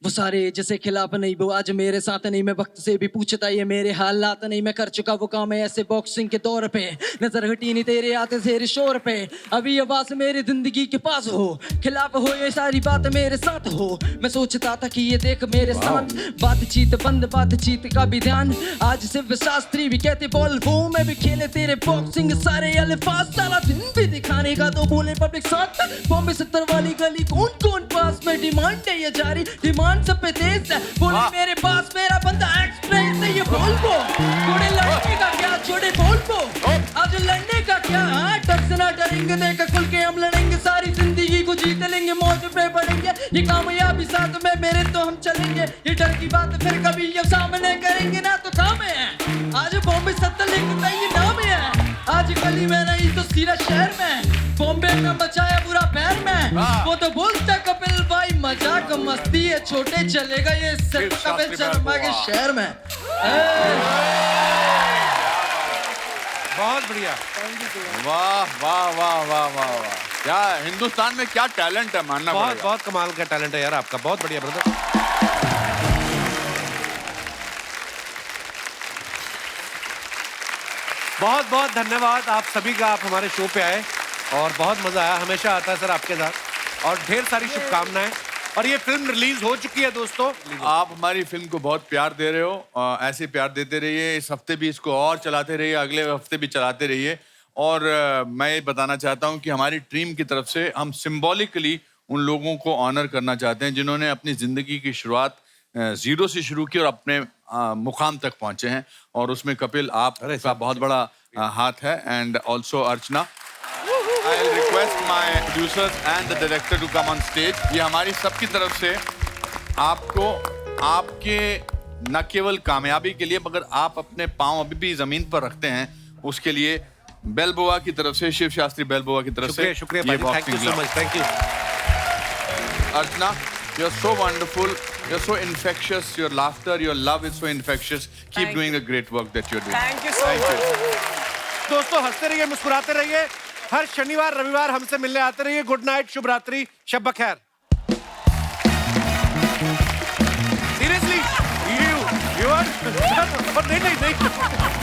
वो सारे जैसे खिलाफ नहीं, वो आज मेरे साथ नहीं, मैं वक्त से भी पूछता ये मेरे हालात नहीं, मैं कर चुका वो काम है ऐसे बॉक्सिंग के दौर पे, नजर हटी नहीं तेरे आते तेरे शोर पे, अभी आवाज मेरी जिंदगी के पास हो, खिलाफ हो ये सारी बात मेरे साथ हो, मैं सोचता था कि ये देख मेरे साथ, बातचीत बंद बातचीत का भी ध्यान, आज शिव शास्त्री भी कहते बोल वो, मैं भी खेले तेरे बॉक्सिंग सारे अल्फाज, सारा दिन भी दिखाने का तो बोले पब्लिक साथ, बॉम्बे 70 वाली गली कौन कौन पास में, डिमांड है ये जारी, डिमांड सब पे तेज है, बोले मेरे पास मेरा बंदा एक्सप्रेस है, ये बोल को छोड़े लड़ने का क्या, छोड़े बोल को आज लड़ने का क्या, डर से ना डरेंगे, देखा खुल के हम लड़ेंगे, सारी जिंदगी को जीत लेंगे, मौज पे बढ़ेंगे, ये कामयाबी साथ में मेरे तो हम चलेंगे, ये डर की बात फिर कभी ये सामने करेंगे ना तो काम है, आज बॉम्बे 70 लिखता ये नाम है, आज गली में नहीं तो सीधा शहर में, बॉम्बे का बचाया बुरा पैर में, वो तो बोलता कपिल भाई मजाक मस्ती है, छोटे चलेगा ये सिर्फ कपिल शर्मा के शहर में। बहुत बढ़िया। वाह वाह वाह वाह वाह वाह, क्या हिंदुस्तान में क्या टैलेंट है, मानना बहुत पड़ेगा। बहुत कमाल का टैलेंट है यार आपका, बहुत बढ़िया ब्रदर। बहुत बहुत धन्यवाद आप सभी का, आप हमारे शो पे आए और बहुत मजा आया, हमेशा आता है सर आपके साथ, और ढेर सारी शुभकामनाएं। और ये फिल्म रिलीज हो चुकी है दोस्तों। आप हमारी फिल्म को बहुत प्यार दे रहे हो, ऐसे प्यार देते रहिए, इस हफ्ते भी इसको और चलाते रहिए, अगले हफ्ते भी चलाते रहिए। और मैं ये बताना चाहता हूँ कि हमारी टीम की तरफ से हम सिंबॉलिकली उन लोगों को ऑनर करना चाहते हैं जिन्होंने अपनी जिंदगी की शुरुआत जीरो से शुरू की और अपने मुकाम तक पहुंचे हैं, और उसमें कपिल आपका बहुत बड़ा हाथ है, and also Archana. I'll request my producers and the director to come on stage. ये हमारी सबकी तरफ से आपको आपके न केवल कामयाबी के लिए, मगर आप अपने पांव अभी भी जमीन पर रखते हैं उसके लिए बेलबोआ की तरफ से, शिव शास्त्री बेलबोआ की तरफ से शुक्रिया ये भाई, thank you boxing so much, thank you. Archana, you're so wonderful, you're so infectious, your laughter, your love is so infectious. Keep doing the great work that you're doing. Thank you so much. दोस्तों हंसते रहिए, मुस्कुराते रहिए, हर शनिवार रविवार हमसे मिलने आते रहिए। गुड नाइट, शुभ रात्रि, शब बखैर। सीरियसली, नहीं।